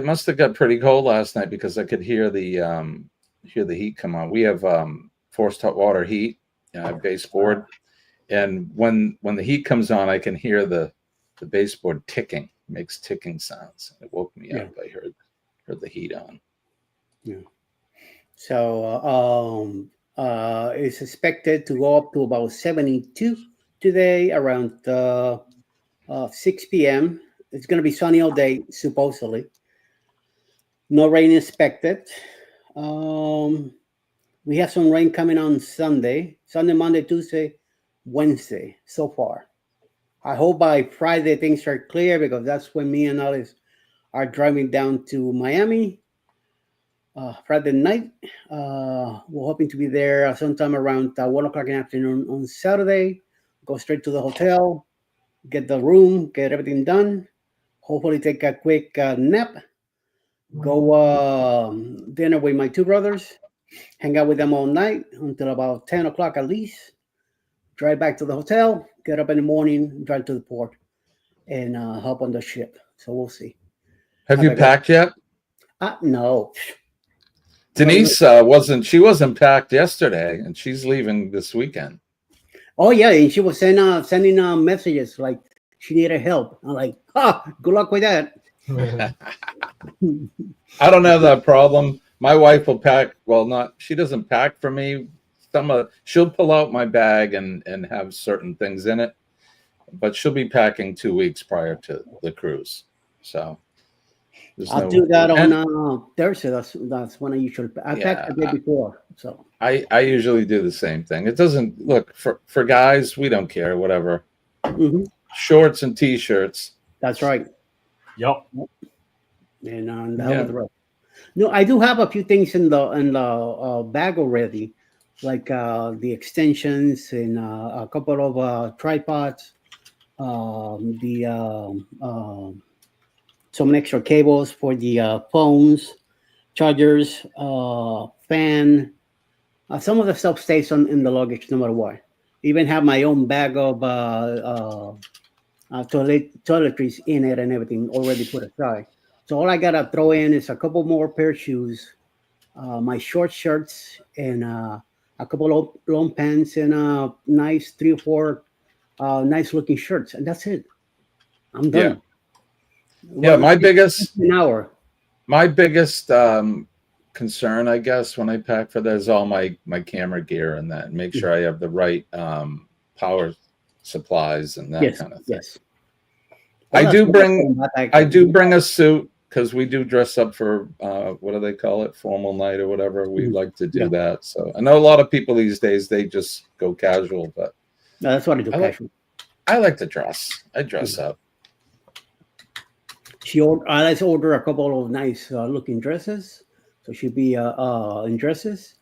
must have got pretty cold last night because I could hear the heat come on. We have forced hot water heat, baseboard, and when the heat comes on, I can hear the baseboard ticking. It makes ticking sounds. It woke me Yeah. up. I heard the heat on. Yeah. So it's expected to go up to about 72 today around 6 p.m. It's going to be sunny all day, supposedly. No rain expected. Um, we have some rain coming on Sunday, Monday, Tuesday, Wednesday so far. I hope by Friday things are clear, because that's when me and Alice are driving down to Miami Friday night. We're hoping to be there sometime around 1 o'clock in the afternoon on Saturday. Go straight to the hotel, get the room, get everything done. Hopefully, take a quick nap. Go dinner with my two brothers. Hang out with them all night until about 10 o'clock at least. Drive back to the hotel. Get up in the morning, drive to the port, and hop on the ship. So we'll see. Have you packed yet? No. Denise wasn't packed yesterday, and she's leaving this weekend. Oh yeah, and she was sending messages like she needed help. I'm like, good luck with that. I don't have that problem. My wife will pack. Well, she doesn't pack for me. She'll pull out my bag and have certain things in it, but she'll be packing 2 weeks prior to the cruise. So I'll do that on Thursday. That's when I usually pack the day before. So I usually do the same thing. It doesn't look for guys. We don't care. Whatever. Mm-hmm. Shorts and t-shirts. That's right. Yep. And the hell with the rest. No, I do have a few things in the bag already, like the extensions and a couple of tripods, some extra cables for the phones, chargers, fan. Some of the stuff stays in the luggage no matter what. Even have my own bag of toiletries in it and everything already put aside. So all I gotta throw in is a couple more pair of shoes, my short shirts, and a couple of long pants and nice 3 or 4 nice looking shirts, and that's it. I'm Yeah. done. Yeah, Well, an hour. my biggest concern, I guess, when I pack for that is all my camera gear and that, and make sure I have the right power supplies and that kind of thing. Yes. I do bring a suit because we do dress up for what do they call it, formal night or whatever. We like to do that. So I know a lot of people these days, they just go casual, but no, that's what I do. Casual. I like to dress. I dress up. Let's order a couple of nice looking dresses. So she'll be in dresses,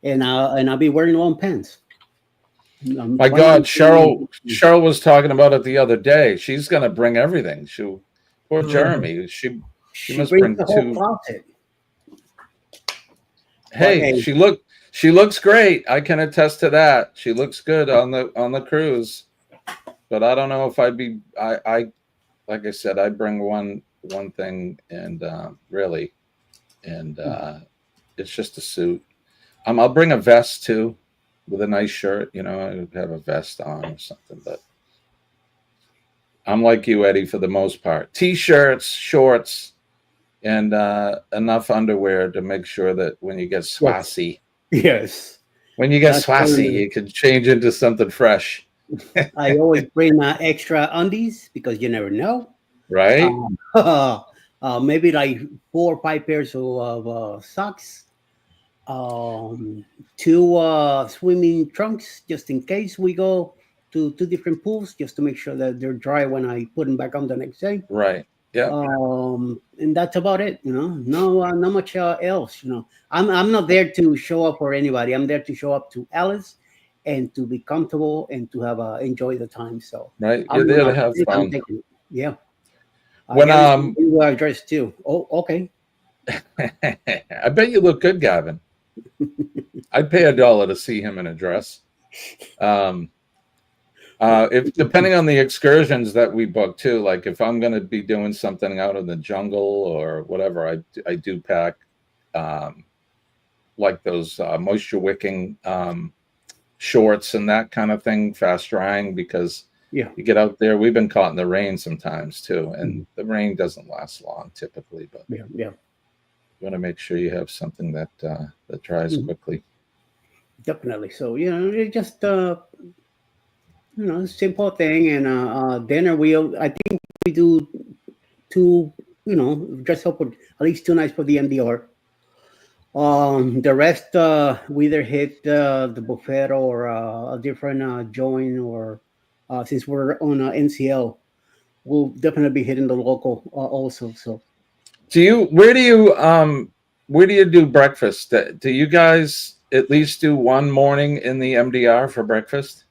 and I'll be wearing long pants. My God, Cheryl was talking about it the other day. She's gonna bring everything. Poor Jeremy. She must bring the whole 2. closet. Hey, she looks great. I can attest to that. She looks good on the cruise. But I don't know if I'd be. I like I said, I bring one thing, and really, and it's just a suit. I'll bring a vest too, with a nice shirt. You know, I have a vest on or something. But I'm like you, Eddie, for the most part. T-shirts, shorts, and enough underwear to make sure that when you get swassy, when you get swassy, you can change into something fresh. I always bring extra undies because you never know. Right? Maybe like 4 or 5 pairs of socks. 2 swimming trunks just in case we go to 2 different pools, just to make sure that they're dry when I put them back on the next day. Right. Yeah. And that's about it. You know, not much else. You know, I'm not there to show up for anybody. I'm there to show up to Alice and to be comfortable and to have enjoy the time. So right, you're there to have fun. Yeah. When you wear a dress too. Oh, okay. I bet you look good, Gavin. I'd pay $1 to see him in a dress. If depending on the excursions that we book too, like if I'm going to be doing something out in the jungle or whatever, I do pack like those moisture wicking shorts and that kind of thing, fast drying, because you get out there. We've been caught in the rain sometimes too, and the rain doesn't last long typically, but you want to make sure you have something that dries quickly. Definitely. So it's just simple thing. And dinner, I think we do 2, dress up with at least 2 nights for the MDR. The rest we either hit the buffet or a different joint, or since we're on NCL, we'll definitely be hitting the local also. So where do you do breakfast? Do you guys at least do one morning in the MDR for breakfast?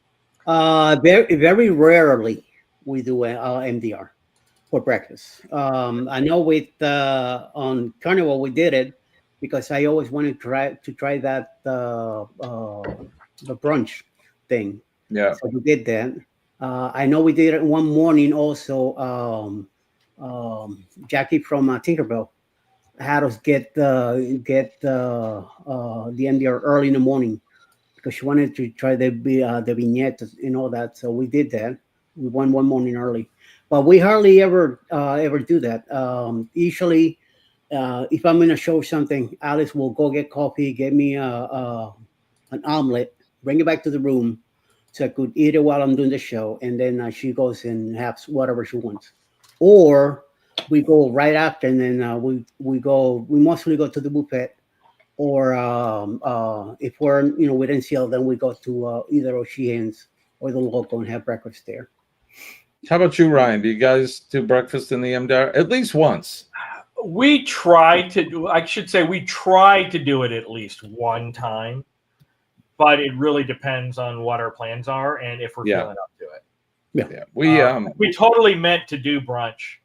Very, very rarely we do MDR for breakfast. I know with on Carnival we did it because I always wanted to try that the brunch thing. Yeah. So we did that. I know we did it one morning also. Jackie from Tinkerbell had us get the MDR early in the morning because she wanted to try the vignette and all that. So we did that. We went one morning early, but we hardly ever do that. Usually, if I'm going to show something, Alice will go get coffee, get me an omelet, bring it back to the room so I could eat it while I'm doing the show, and then she goes and has whatever she wants. Or we go right after, and then we mostly go to the buffet, or if we're with NCL, then we go to either O'Sheehan's or the local and have breakfast there. How about you, Ryan? Do you guys do breakfast in the MDR at least once? We try to do it at least one time, but it really depends on what our plans are and if we're feeling up to it. We totally meant to do brunch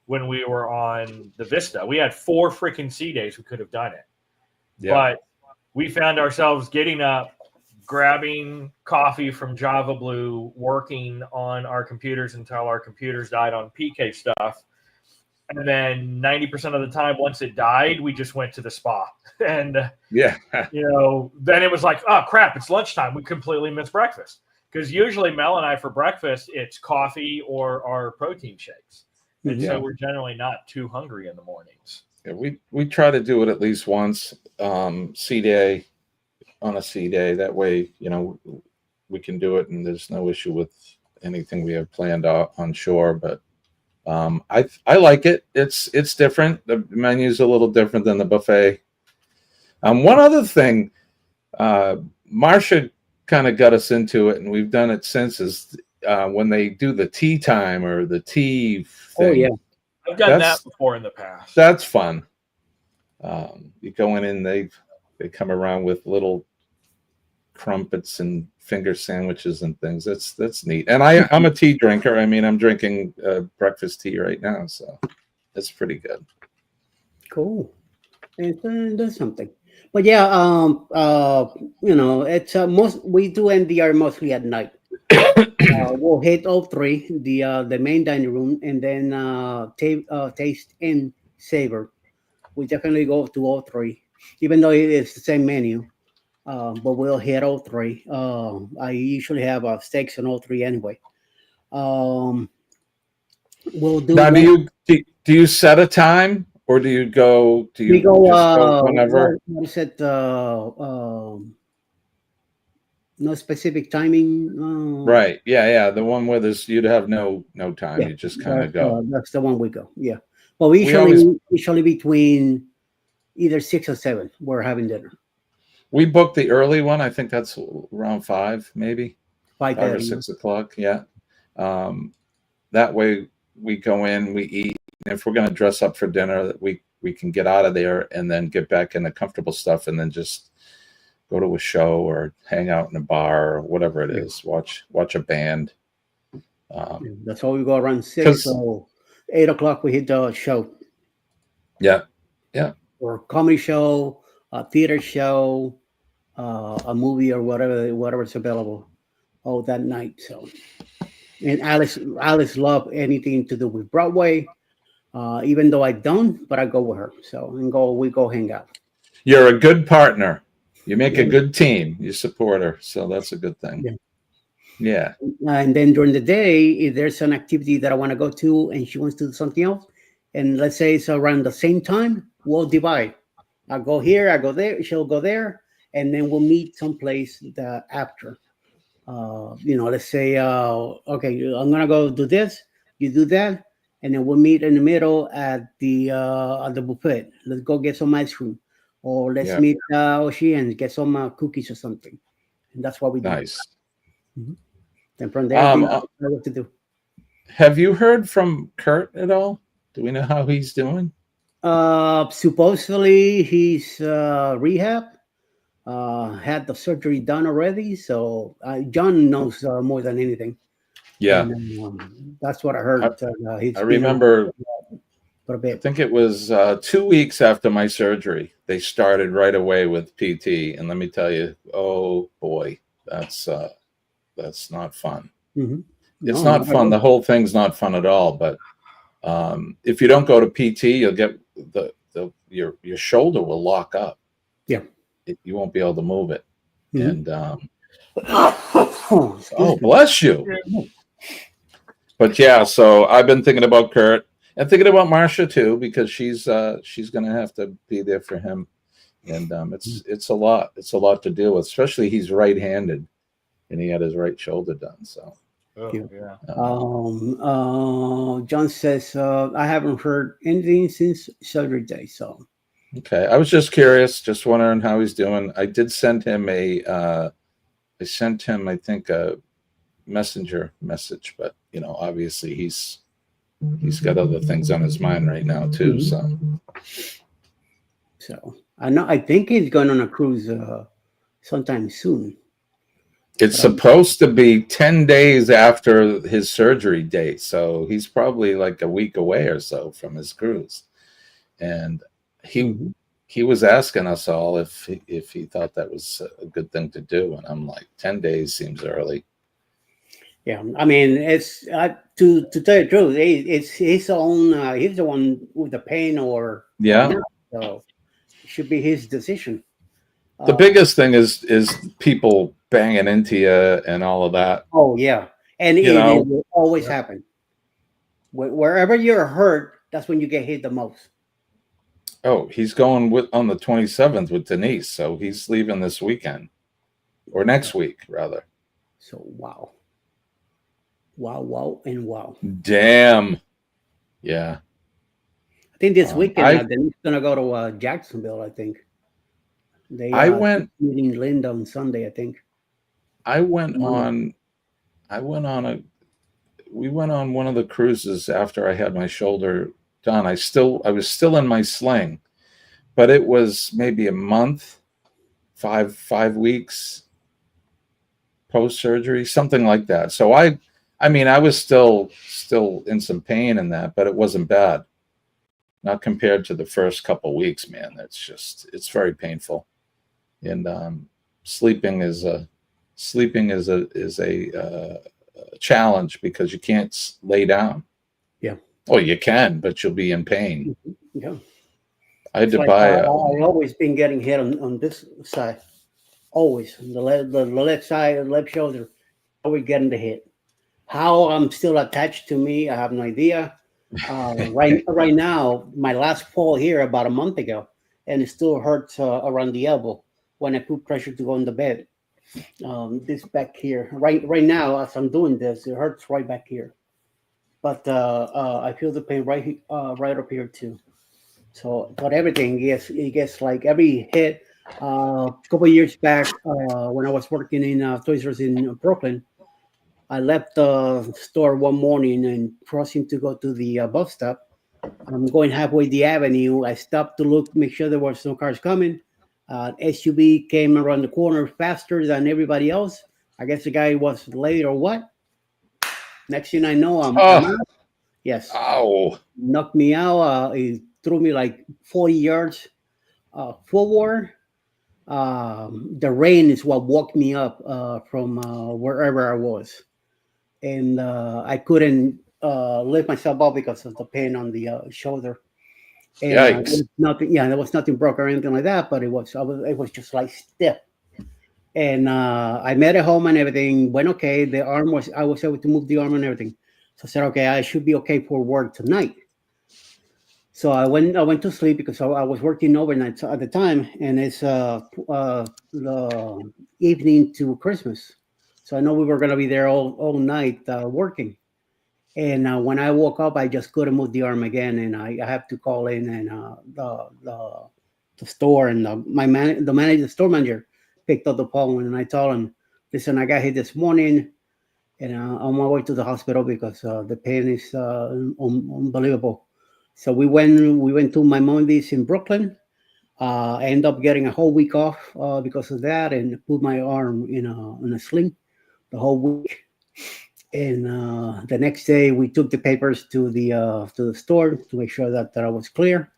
when we were on the Vista. We had 4 freaking sea days we could have done it. But we found ourselves getting up, grabbing coffee from Java Blue, working on our computers until our computers died on PK stuff. And then 90% of the time, once it died, we just went to the spa. And, then it was like, oh, crap, it's lunchtime. We completely missed breakfast. Because usually Mel and I, for breakfast, it's coffee or our protein shakes. And so we're generally not too hungry in the mornings. Yeah, we try to do it at least once, C day, on a C day. That way, we can do it and there's no issue with anything we have planned on shore. But I like it. It's different. The menu's a little different than the buffet. One other thing, Marcia kind of got us into it, and we've done it since, is when they do the tea time or the tea thing. Oh, yeah. I've done that before in the past. That's fun. You go in and they come around with little crumpets and finger sandwiches and things. That's neat. And I'm a tea drinker. I mean, I'm drinking breakfast tea right now, so it's pretty good. Cool. And that's something. But yeah, it's we do NDR mostly at night. We'll hit all three, the main dining room, and then taste and savor. We definitely go to all three, even though it's the same menu. But we'll hit all three. I usually have steaks on all three anyway. We'll do. Now, do you set a time, or do you go? We go just go whenever? What is it? No specific timing. Right. Yeah. The one where you'd have no time. Yeah, you just kind of go. That's the one we go. Yeah. But we usually between either 6 or 7, we're having dinner. We booked the early one. I think that's around 5, maybe 5 or 6 o'clock. Yeah. That way we go in, we eat. And if we're going to dress up for dinner, we can get out of there and then get back in the comfortable stuff, and then just go to a show or hang out in a bar or whatever it is. Watch a band. That's how we go around 6. So 8 o'clock we hit the show. Yeah. Or a comedy show, a theater show, a movie, or whatever's available that night. So, and Alice loves anything to do with Broadway, even though I don't, but I go with her. So we go hang out. You're a good partner. You make a good team. You support her, so that's a good thing. Yeah. And then during the day, if there's an activity that I want to go to and she wants to do something else, and let's say it's around the same time, we'll divide. I go here, I go there, she'll go there, and then we'll meet someplace after. Let's say, okay, I'm gonna go do this, you do that, and then we'll meet in the middle at the buffet. Let's go get some ice cream, or let's meet Oshi and get some cookies or something. And that's what we do. Nice. Mm-hmm. Then from there, we know what to do. Have you heard from Kurt at all? Do we know how he's doing? Supposedly he's rehab. Had the surgery done already. So John knows more than anything. Yeah, and, that's what I heard. I remember. For a bit. I think it was 2 weeks after my surgery. They started right away with PT, and let me tell you, oh boy, that's not fun. Mm-hmm. It's not fun. The whole thing's not fun at all. But if you don't go to PT, you'll get your shoulder will lock up. Yeah, you won't be able to move it. Mm-hmm. And oh, bless you. But yeah, so I've been thinking about Kurt and thinking about Marcia too, because she's going to have to be there for him, and it's a lot. It's a lot to deal with, especially he's right-handed, and he had his right shoulder done. So. Yeah. John says I haven't heard anything since surgery day. So. Okay, I was just curious, just wondering how he's doing. I did send him I think a messenger message, but obviously he's got other things on his mind right now too. So I think he's going on a cruise sometime soon. It's supposed to be 10 days after his surgery date, so he's probably like a week away or so from his cruise. And he was asking us all if he thought that was a good thing to do, and I'm like, 10 days seems early. Yeah, I mean, it's to tell you the truth, it's his own. He's the one with the pain, or Yeah. not, so it should be his decision. The biggest thing is people banging into you and all of that. Oh yeah, and You it know. will always happen. Wherever you're hurt, that's when you get hit the most. Oh, he's going on the 27th with Denise, so he's leaving this weekend or next week rather. So wow, and wow. Damn. Yeah. I think this weekend I then he's gonna go to Jacksonville. I think they went meeting Linda on Sunday. I think I went on we went on one of the cruises after I had my shoulder done. I was still in my sling, but it was maybe a month, five weeks post surgery, something like that. So I mean, I was still in some pain in that, but it wasn't bad. Not compared to the first couple weeks, man. It's very painful, and sleeping is a challenge because you can't lay down. Yeah. Oh, you can, but you'll be in pain. Yeah. I had to Like, buy. I always been getting hit on this side. Always the left side, the left shoulder. Always getting the hit. How I'm still attached to me, I have no idea. Right now, my last fall here about a month ago, and it still hurts around the elbow when I put pressure to go in the bed. This back here, right now, as I'm doing this, it hurts right back here. But I feel the pain right up here too. So, but everything, yes, it gets like every hit. A couple of years back, when I was working in Toys R Us in Brooklyn, I left the store one morning and crossing to go to the bus stop. I'm going halfway the avenue. I stopped to look, make sure there was no cars coming. SUV came around the corner faster than everybody else. I guess the guy was late or what. Next thing I know, I'm out. Yes. Ow. Knocked me out. He threw me like 40 yards forward. The rain is what woke me up from wherever I was. And I couldn't lift myself up because of the pain on the shoulder. And Yikes. there was nothing broke or anything like that, but it was just like stiff. And I made it home and everything went okay. I was able to move the arm and everything. So I said, okay, I should be okay for work tonight. So I went to sleep because I was working overnight at the time, and it's the evening to Christmas. So I know we were gonna be there all night working. And when I woke up, I just couldn't move the arm again, and I have to call in and the store and the store manager picked up the phone, and I told him, "Listen, I got hit this morning, and on my way to the hospital because the pain is unbelievable." So we went to my Mondays in Brooklyn. I ended up getting a whole week off because of that, and put my arm in a sling the whole week. And the next day, we took the papers to the store to make sure that I was clear.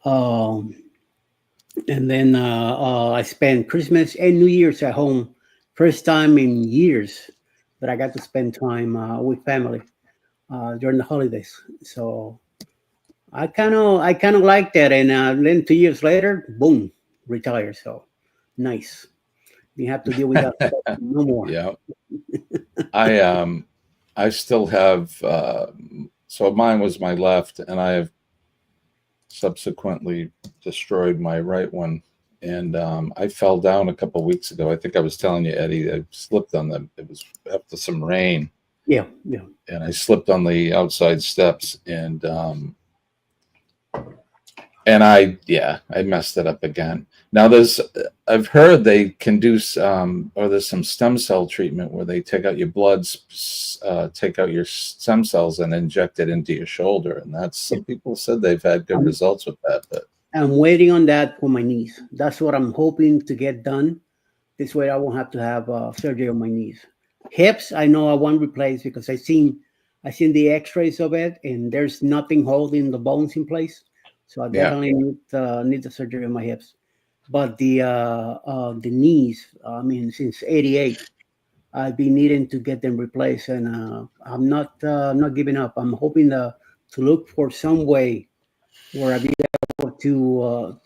And then I spent Christmas and New Year's at home. First time in years that I got to spend time with family during the holidays. So I kind of like that. And then 2 years later, boom, retire. So nice. You have to deal with that stuff no more. Yeah. I still have, so mine was my left, and I have subsequently destroyed my right one. And I fell down a couple weeks ago. I think I was telling you, Eddie, I slipped on it was after some rain. Yeah. And I slipped on the outside steps, and I messed it up again. Now I've heard they can do or there's some stem cell treatment where they take out your take out your stem cells and inject it into your shoulder. And some people said they've had good results with that. But I'm waiting on that for my knees. That's what I'm hoping to get done. This way I won't have to have surgery on my knees. Hips, I know I want replaced because I seen the x-rays of it, and there's nothing holding the bones in place. So I Yeah. definitely need the surgery on my hips. But the knees, I mean, since '88, I've been needing to get them replaced, and I'm not giving up. I'm hoping to look for some way where I'll be able to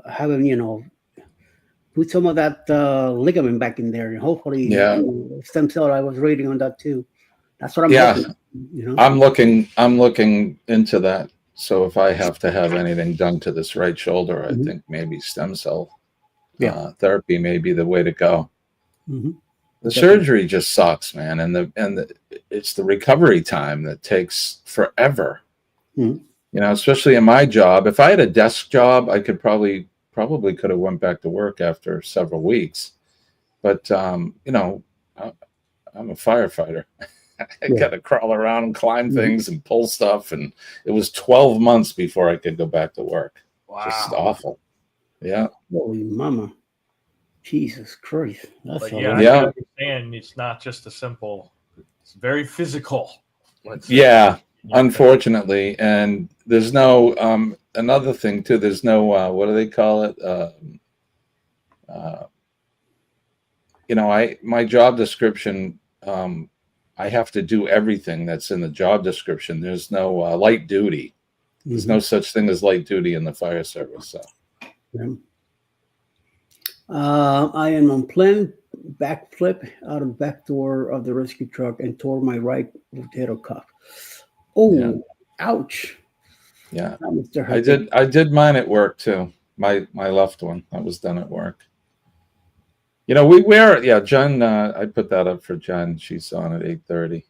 have them, put some of that ligament back in there, and hopefully, Yeah. stem cell. I was reading on that too. That's what I'm Yeah. hoping. I'm looking into that. So if I have to have anything done to this right shoulder, I Mhm. think maybe stem cell Yeah. therapy may be the way to go. Hmm. The Definitely. surgery just sucks, man, and it's the recovery time that takes forever. Mhm. Especially in my job. If I had a desk job, I could probably could have went back to work after several weeks. But I'm a firefighter. I Yeah. got to crawl around and climb Mhm. things and pull stuff, and it was 12 months before I could go back to work. Just Wow. awful. Yeah. Holy mama. Jesus Christ. That's But a yeah, lot. I Yeah. can understand it's not just a simple. It's very physical. Let's say. Yeah. Yeah. Unfortunately, and there's no another thing too. There's no what do they call it? Uh, my job description. I have to do everything that's in the job description. There's no light duty. There's no Mhm. such thing as light duty in the fire service. So Yeah. I am on planned backflip out of the back door of the rescue truck and tore my right rotator cuff. yeah, Oh, ouch. yeah. That must have I hurt big. did mine at work too. My left one that was done at work. We wear yeah. Jen, I put that up for Jen. She's on at 8:30.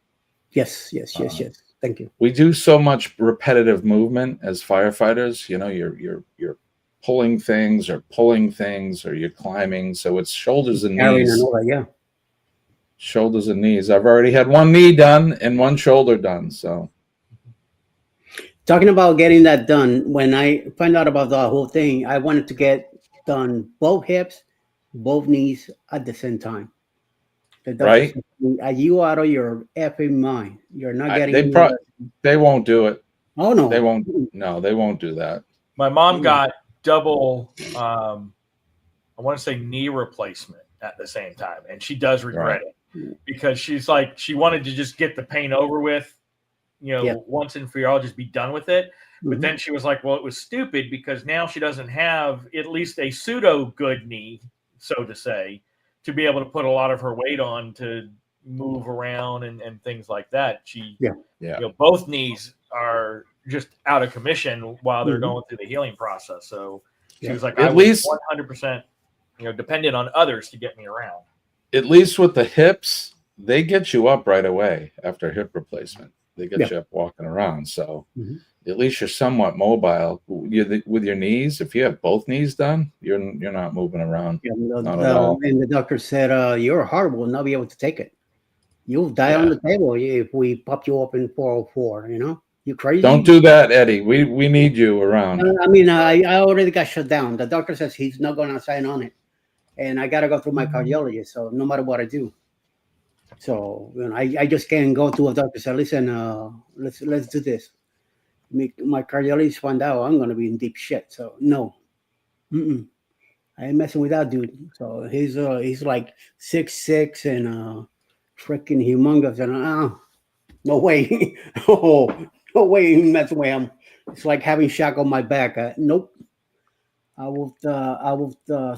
Yes, yes, yes, Uh, yes. Thank you. we do so much repetitive movement as firefighters. You're pulling things or you're climbing. So it's shoulders and Carrying and knees, all that, yeah. shoulders and knees. I've already had one knee done and one shoulder done. So Talking about getting that done, when I found out about the whole thing, I wanted to get done both hips, both knees at the same time. The doctor right, said, "Are you out of your effing mind? You're not getting they any of they won't do it. Oh They no. won't. No, they won't do that. My mom Mm. got double. I want to say knee replacement at the same time, and she does regret it because she's like she wanted to just get the pain over with, Yeah. once and for all, just be done with it. But Mhm. then she was like, well, it was stupid because now she doesn't have at least a pseudo good knee, so to say, to be able to put a lot of her weight on to move around and things like that. She, Yeah. both knees are just out of commission while they're Mhm. going through the healing process. So she Yeah. was like, I At was least 100%, dependent on others to get me around. at least with the hips, they get you up right away after hip replacement. They get Yeah. you up walking around. So Mhm. at least you're somewhat mobile. With your knees, if you have both knees done, you're not moving around. Yeah, Not at all. and the doctor said, your heart will not be able to take it. You'll die on Yeah. the table if we pop you up in 404, You crazy? Don't do that, Eddie. We need you around. I mean, I already got shut down. The doctor says he's not going to sign on it. And I got to go through my cardiologist. So no matter what I do. So, I just can't go to a doctor and say, listen, let's do this. My cardiologist found out I'm going to be in deep shit. So no. Mm-mm. I ain't messing with that dude. So he's like 6'6" and freaking humongous, and no way, oh, no way, you messing with him. It's like having shock on my back. Nope. I will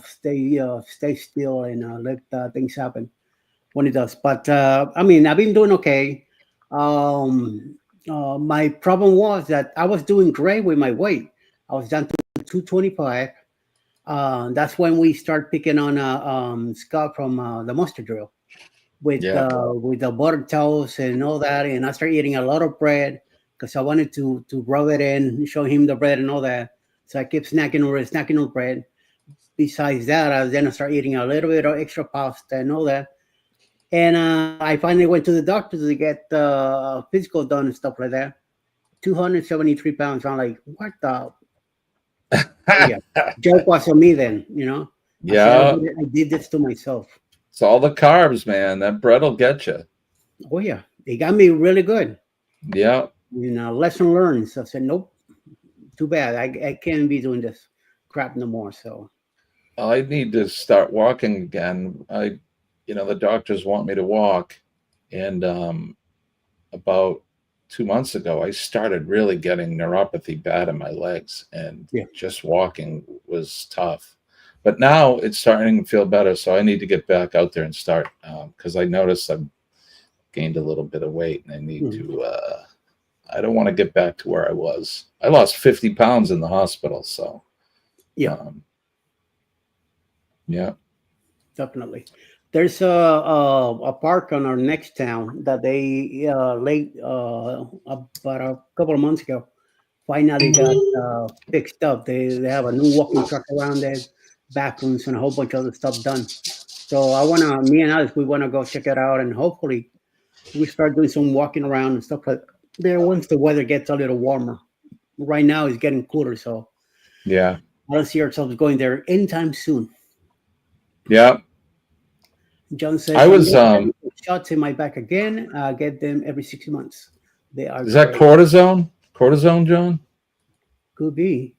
stay still and let things happen when it does. But I mean, I've been doing okay. My problem was that I was doing great with my weight. I was down to 225. That's when we start picking on Scott from the Monster Drill with Yeah. with the butter toast and all that, and I started eating a lot of bread because I wanted to rub it in, show him the bread and all that. So I kept snacking on bread. Besides that, I started eating a little bit of extra pasta and all that. And I finally went to the doctor to get physical done and stuff like that. 273 pounds. I'm like, what the yeah. Joke was on me then, I said, Yeah. I did this to myself. It's all the carbs, man. That bread will get you. Oh yeah, they got me really good. Yeah. Lesson learned. So I said, nope, too bad. I can't be doing this crap no more. So I need to start walking again. The doctors want me to walk, and about 2 months ago, I started really getting neuropathy bad in my legs, and Yeah. just walking was tough. But now it's starting to feel better, so I need to get back out there and start, because I noticed I've gained a little bit of weight, and I need to. I don't want to get back to where I was. I lost 50 pounds in the hospital, so yeah, yeah. definitely. There's a park on our next town that they about a couple of months ago finally got fixed up. They have a new walking track around there, bathrooms, and a whole bunch of other stuff done. So me and Alex, we wanna go check it out, and hopefully we start doing some walking around and stuff like there once the weather gets a little warmer. Right now it's getting cooler, so Yeah. I don't see ourselves going there anytime soon. Yeah. John says, I was shots in my back again. Get them every 6 months. They are is that great. cortisone? Cortisone, John? Could be.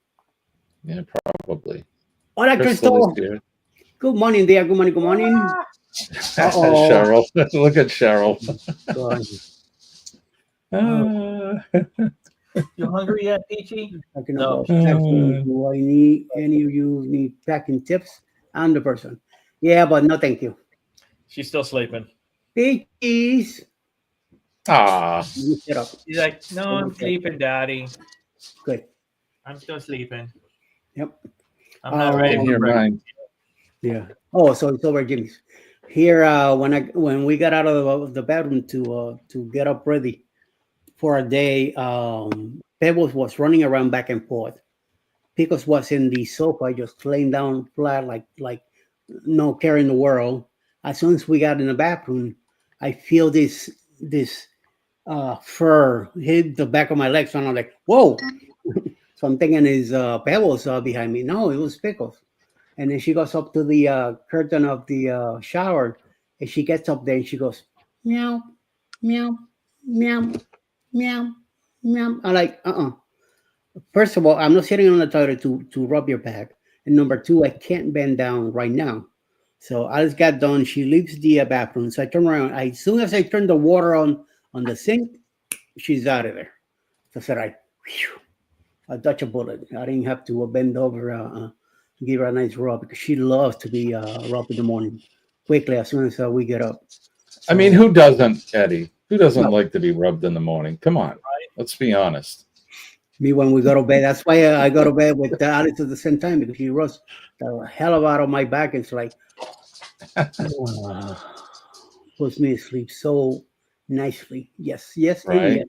Yeah, probably. Hola, Crystal Crystal. is here. Good morning, dear. Good morning. Good morning. Cheryl. Look at Cheryl. God. You hungry yet, Peachy? Talking No. about packing. Do I need any of you need packing tips? I'm the person. Yeah, but no, thank you. She's still sleeping. Peaches. Ah. You sit up. She's like, no, I'm sleeping, Daddy. Good. I'm still sleeping. Yep. I'm not ready In for your breakfast. mind. Yeah. Oh, so it's over, Jimmy's. Here, when we got out of the bedroom to get up ready for a day, Pebbles was running around back and forth. Pickles was in the sofa, just laying down flat, like no care in the world. As soon as we got in the bathroom, I feel this fur hit the back of my legs, and I'm like, whoa! So I'm thinking is Pebbles behind me. No, it was Pickles. And then she goes up to the curtain of the shower, and she gets up there and she goes, meow, meow, meow, meow, meow. I'm like, First of all, I'm not sitting on the toilet to rub your back. And number two, I can't bend down right now. So I just got done. She leaves the bathroom. So I turn around. As soon as I turn the water on the sink, she's out of there. So I said, I dodged a bullet. I didn't have to bend over, give her a nice rub because she loves to be rubbed in the morning quickly as soon as we get up. I mean, who doesn't, Eddie? Who doesn't No. like to be rubbed in the morning? Come on. Let's be honest. Me when we go to bed. That's why I go to bed with Alice at the same time because she rubs the hell out of my back. It's like puts me to sleep so nicely. Yes, yes, and Right.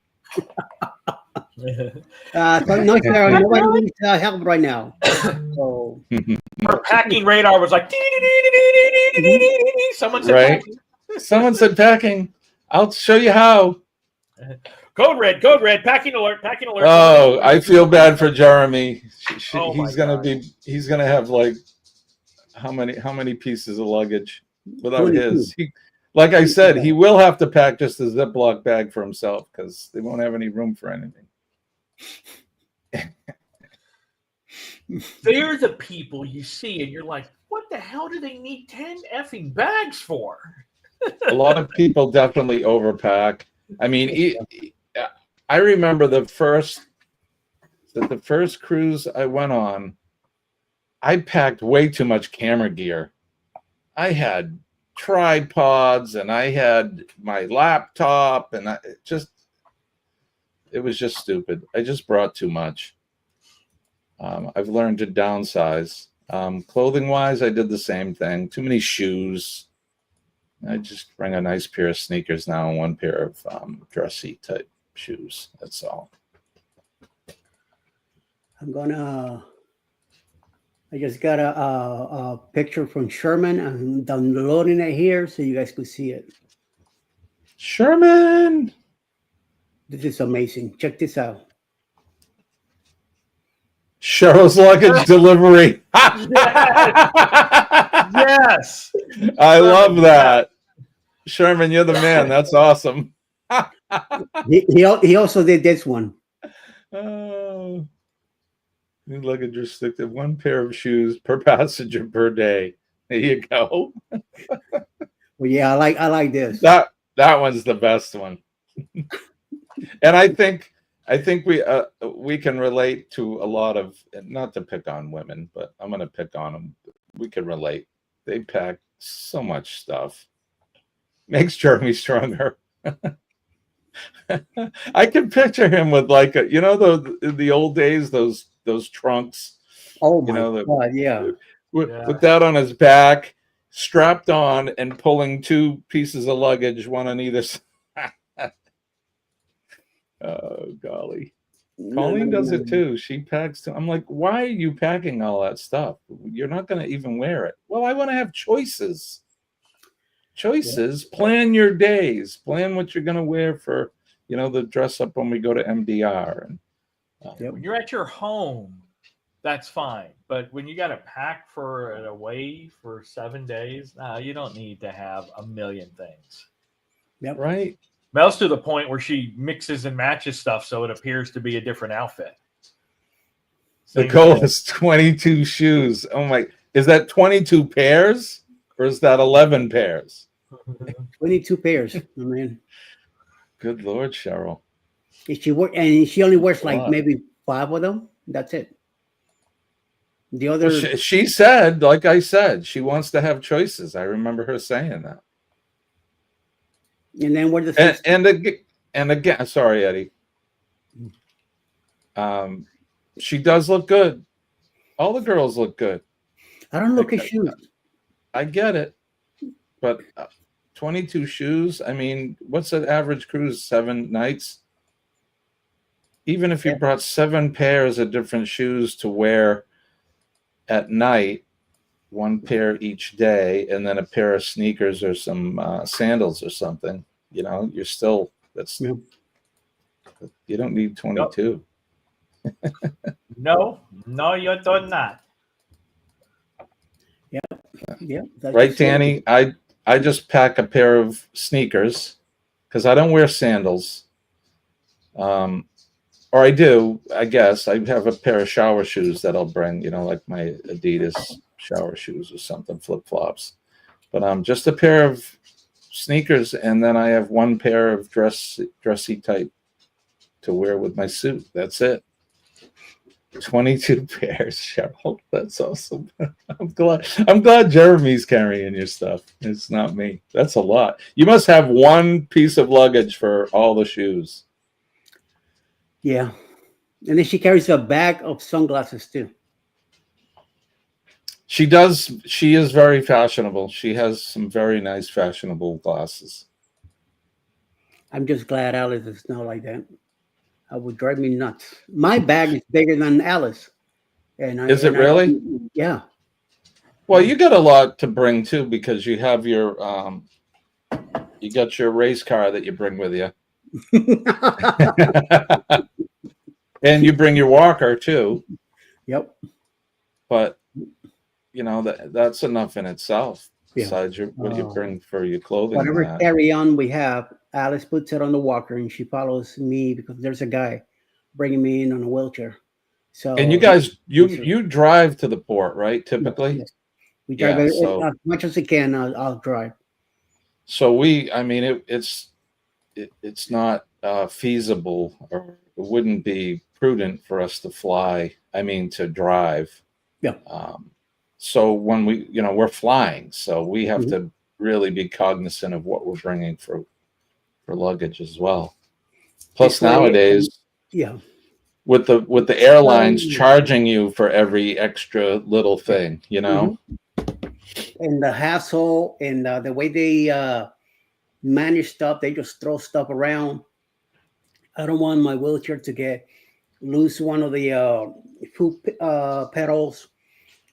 yes. So no, Sarah, nobody needs help right now. So Her packing radar was like, someone said, Right. Someone said packing. I'll show you how. code red, packing alert, packing alert. Oh, I feel bad for Jeremy. Oh my he's gonna God. he's gonna have like how many pieces of luggage without 22. his. Like I said, he will have to pack just a Ziploc bag for himself because they won't have any room for anything. They're the people you see, and you're like, what the hell do they need 10 effing bags for? A lot of people definitely overpack. I mean, I remember the first cruise I went on, I packed way too much camera gear. I had tripods and I had my laptop and it was just stupid. I just brought too much. I've learned to downsize. Clothing wise, I did the same thing. Too many shoes. I just bring a nice pair of sneakers now and one pair of dressy type shoes. That's all. I just got a picture from Sherman. I'm downloading it here so you guys could see it. Sherman. This is amazing. Check this out. Cheryl's luggage delivery. Yes. I love that. Sherman, you're the man. That's awesome. He also did this one. Oh. New luggage restricted. 1 pair of shoes per passenger per day. There you go. Well, yeah, I like this. That one's the best one. And I think we can relate to a lot of, not to pick on women, but I'm going to pick on them. We can relate. They pack so much stuff. Makes Jeremy stronger. I can picture him with like in the old days, those trunks. Oh my God, yeah. With that on his back, strapped on and pulling 2 pieces of luggage, one on either side. Oh golly. Pauline does it too. She packs too. I'm like, why are you packing all that stuff? You're not going to even wear it. Well, I want to have choices. Plan your days. Plan what you're going to wear for, the dress up when we go to MDR. And when you're at your home, that's fine. But when you got to pack for an away for 7 days, you don't need to have a million things. Yep. Right. Mel's to the point where she mixes and matches stuff so it appears to be a different outfit. The goal is 22 shoes. Oh my! Is that 22 pairs or is that 11 pairs? 22 pairs. I mean, good Lord, Cheryl. She only wears like maybe 5 of them. That's it. The other. Well, she said, like I said, she wants to have choices. I remember her saying that. And then where the and again, sorry, Eddie. She does look good. All the girls look good. I don't look at shoes. I get it, but 22 shoes. I mean, what's the average cruise? 7 nights. Even if you brought 7 pairs of different shoes to wear at night, 1 pair each day, and then a pair of sneakers or some sandals or something, you're still, you don't need 22. No, you do not. Yeah. Right, Danny? I just pack a pair of sneakers because I don't wear sandals. Or I do, I guess. I have a pair of shower shoes that I'll bring, like my Adidas shower shoes or something, flip-flops. But just a pair of sneakers, and then I have 1 pair of dressy type to wear with my suit. That's it. 22 pairs, Cheryl. That's awesome. I'm glad Jeremy's carrying your stuff. It's not me. That's a lot. You must have 1 piece of luggage for all the shoes. Yeah. And then she carries a bag of sunglasses too. She does. She is very fashionable. She has some very nice fashionable glasses. I'm just glad Alice is not like that. I would drive me nuts. My bag is bigger than Alice. Is it really? Yeah. Well, you got a lot to bring too, because you have your you got your race car that you bring with you. And you bring your walker too. Yep. But that's enough in itself. Yeah. Besides what you bring for your clothing. Whatever carry-on we have, Alice puts it on the walker and she follows me because there's a guy bringing me in on a wheelchair. So and you guys, you drive to the port, right? Typically. Yes. We drive as much as we can. I'll drive. So it's not feasible, or it wouldn't be prudent for us to fly. To drive. Yeah. So when we're flying, so we have to really be cognizant of what we're bringing for luggage as well. Plus nowadays, with the airlines charging you for every extra little thing, and the hassle and the way they manage stuff, they just throw stuff around. I don't want my wheelchair to lose one of the foot pedals,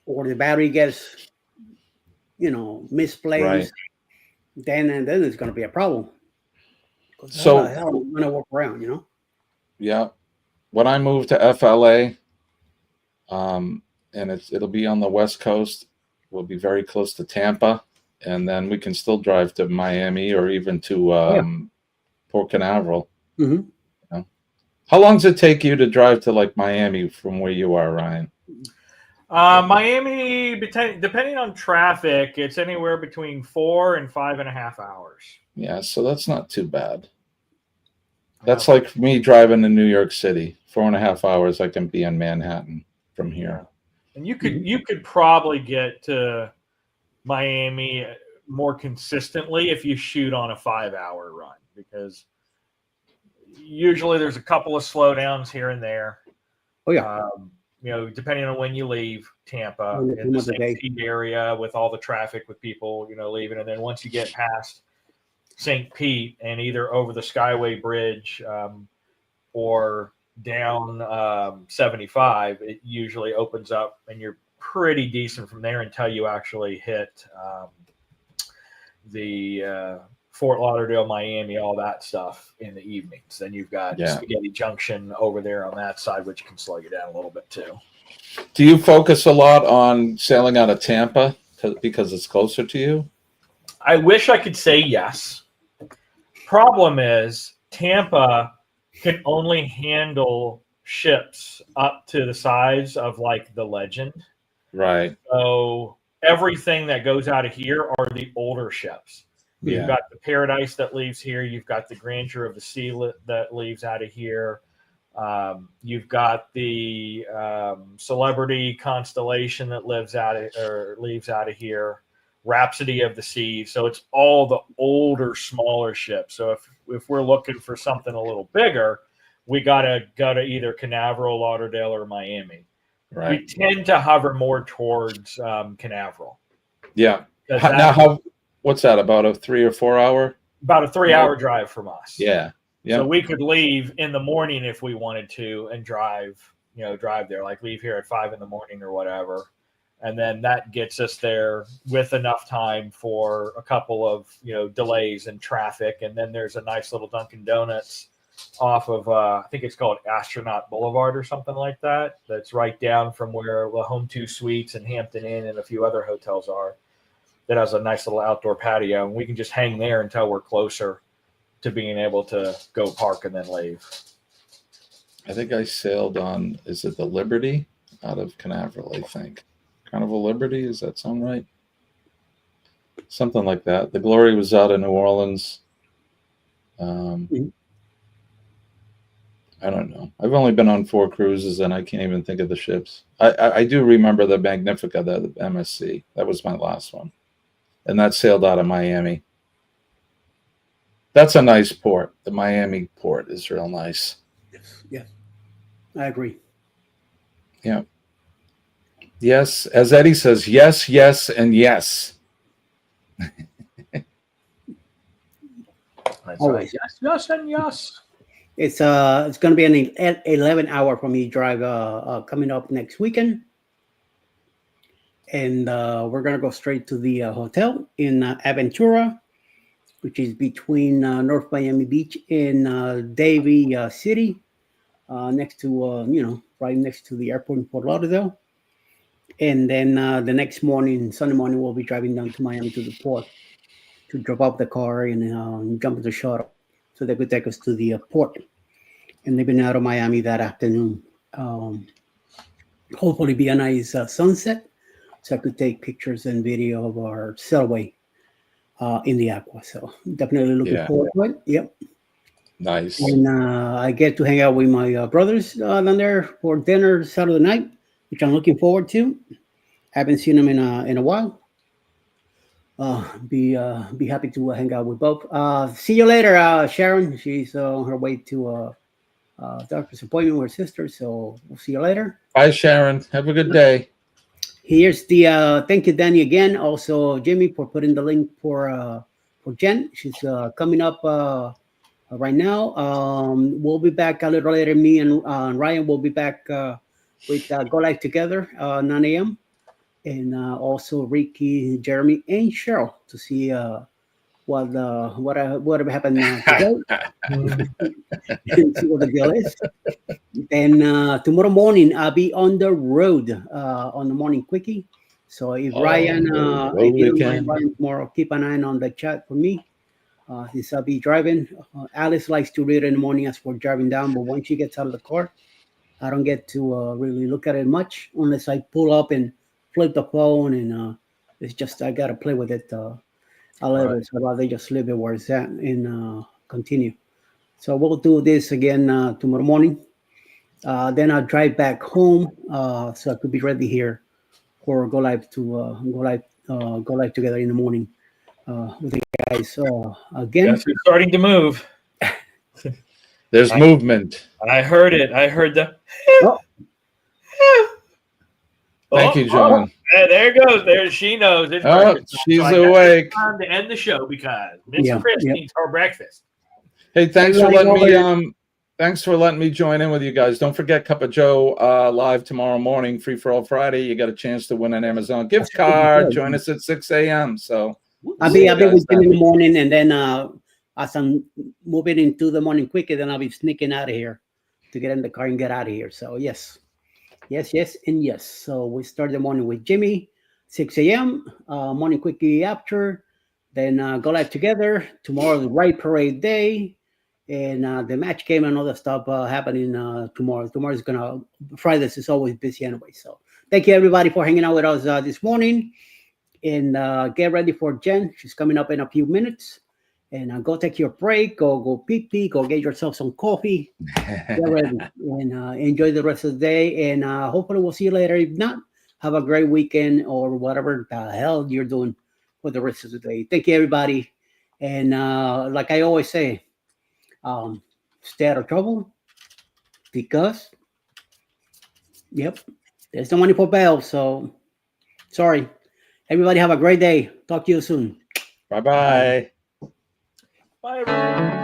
or the battery gets, misplaced. Right. Then it's going to be a problem. So how am I going to work around, Yeah. When I move to FLA, and it'll be on the West Coast, we'll be very close to Tampa, and then we can still drive to Miami or even to Port Canaveral. How long does it take you to drive to like Miami from where you are, Ryan? Miami, depending on traffic, it's anywhere between 4 and 5.5 hours. Yeah, so that's not too bad. That's like me driving to New York City. 4.5 hours, I can be in Manhattan from here. And you could probably get to Miami more consistently if you shoot on a 5-hour run, because usually there's a couple of slowdowns here and there. Oh yeah. Depending on when you leave Tampa, In in the the day. St. Pete area with all the traffic with people, leaving. And then once you get past St. Pete and either over the Skyway Bridge or down 75, it usually opens up and you're pretty decent from there until you actually hit the Fort Lauderdale, Miami, all that stuff in the evenings. Then you've got Spaghetti Junction over there on that side, which can slow you down a little bit too. Do you focus a lot on sailing out of Tampa because it's closer to you? I wish I could say yes. Problem is, Tampa can only handle ships up to the size of like the Legend. Right. So everything that goes out of here are the older ships. You've got the Paradise that leaves here. You've got the Grandeur of the Sea that leaves out of here. You've got the Celebrity Constellation that leaves out of here. Rhapsody of the Sea. So it's all the older, smaller ships. So if we're looking for something a little bigger, we gotta go to either Canaveral, Lauderdale, or Miami. Right. We tend to hover more towards Canaveral. Yeah. Now, what's that? About a 3 or 4 hour? About a 3-hour drive from us. Yeah. Yeah. So we could leave in the morning if we wanted to and drive there, like leave here at 5 in the morning or whatever. And then that gets us there with enough time for a couple of, delays and traffic. And then there's a nice little Dunkin' Donuts off of, I think it's called Astronaut Boulevard or something like that. That's right down from where the Home 2 Suites and Hampton Inn and a few other hotels are. That has a nice little outdoor patio. And we can just hang there until we're closer to being able to go park and then leave. I think I sailed on, is it the Liberty out of Canaveral, I think. Carnival Liberty, does that sound right? Something like that. The Glory was out of New Orleans. I don't know. I've only been on 4 cruises and I can't even think of the ships. I do remember the Magnifica, the MSC. That was my last one. And that sailed out of Miami. That's a nice port. The Miami port is real nice. Yes. I agree. Yeah. Yes, as Eddie says, yes, yes, and yes. That's right. Yes, and yes. It's going to be an 11-hour for me drive coming up next weekend, and we're going to go straight to the hotel in Aventura, which is between North Miami Beach and Davie City, next to right next to the airport in Fort Lauderdale. And then the next morning, Sunday morning, we'll be driving down to Miami to the port to drop off the car and jump in the shuttle so they could take us to the port. And they've been out of Miami that afternoon. Hopefully be a nice sunset so I could take pictures and video of our sailaway in the aqua. So definitely looking forward to it. Yep. Nice. And I get to hang out with my brothers down there for dinner Saturday night, which I'm looking forward to. Haven't seen them in a while. Be happy to hang out with both. See you later, Sharon. She's on her way to doctor's appointment with her sister, so we'll see you later. Bye, Sharon. Have a good day. Here's the thank you, Danny, again. Also, Jimmy, for putting the link for Jen. She's coming up right now. We'll be back a little later. Me and Ryan will be back with Go Live Together 9 a.m. And also Ricky, Jeremy, and Cheryl to see whatever happened today. See what the deal is. And tomorrow morning I'll be on the road on the morning quickie. So if Ryan, if you don't mind, Ryan tomorrow, keep an eye on the chat for me. since I'll be driving. Alice likes to read in the morning as we're driving down, but once she gets out of the car, I don't get to really look at it much unless I pull up and flip the phone, and it's just I gotta play with it a little bit. So I'd rather just leave it where it's at and continue. So we'll do this again tomorrow morning. Then I'll drive back home so I could be ready here for go live together in the morning with you guys again. Yes, we're starting to move. There's movement. I heard it. I heard the. Oh. Thank you, John. There it goes. There she knows. It's Oh, breakfast time. she's So I got awake. time to end the show because Miss Yeah, Chris yeah. needs her breakfast. Hey, thanks for Everybody letting me over. thanks for letting me join in with you guys. Don't forget Cup of Joe live tomorrow morning, Free for All Friday. You got a chance to win an Amazon gift card. Join us at 6 a.m. So I'll see be you with guys you in then. the morning, and then as I'm moving into the morning Quickie, then I'll be sneaking out of here to get in the car and get out of here. So yes, and yes. So we start the morning with Jimmy, 6 a.m. Morning Quickie after, then go live together. Tomorrow, the Right Parade Day, and the match game and all that stuff happening tomorrow. Tomorrow's Fridays is always busy anyway. So thank you everybody for hanging out with us this morning. And get ready for Jen. She's coming up in a few minutes. And go take your break. Go pee. Go get yourself some coffee. Get ready and enjoy the rest of the day. And hopefully we'll see you later. If not, have a great weekend or whatever the hell you're doing for the rest of the day. Thank you, everybody. And like I always say, stay out of trouble because, yep, there's no money for bail. So sorry. Everybody have a great day. Talk to you soon. Bye-bye. Bye, everyone.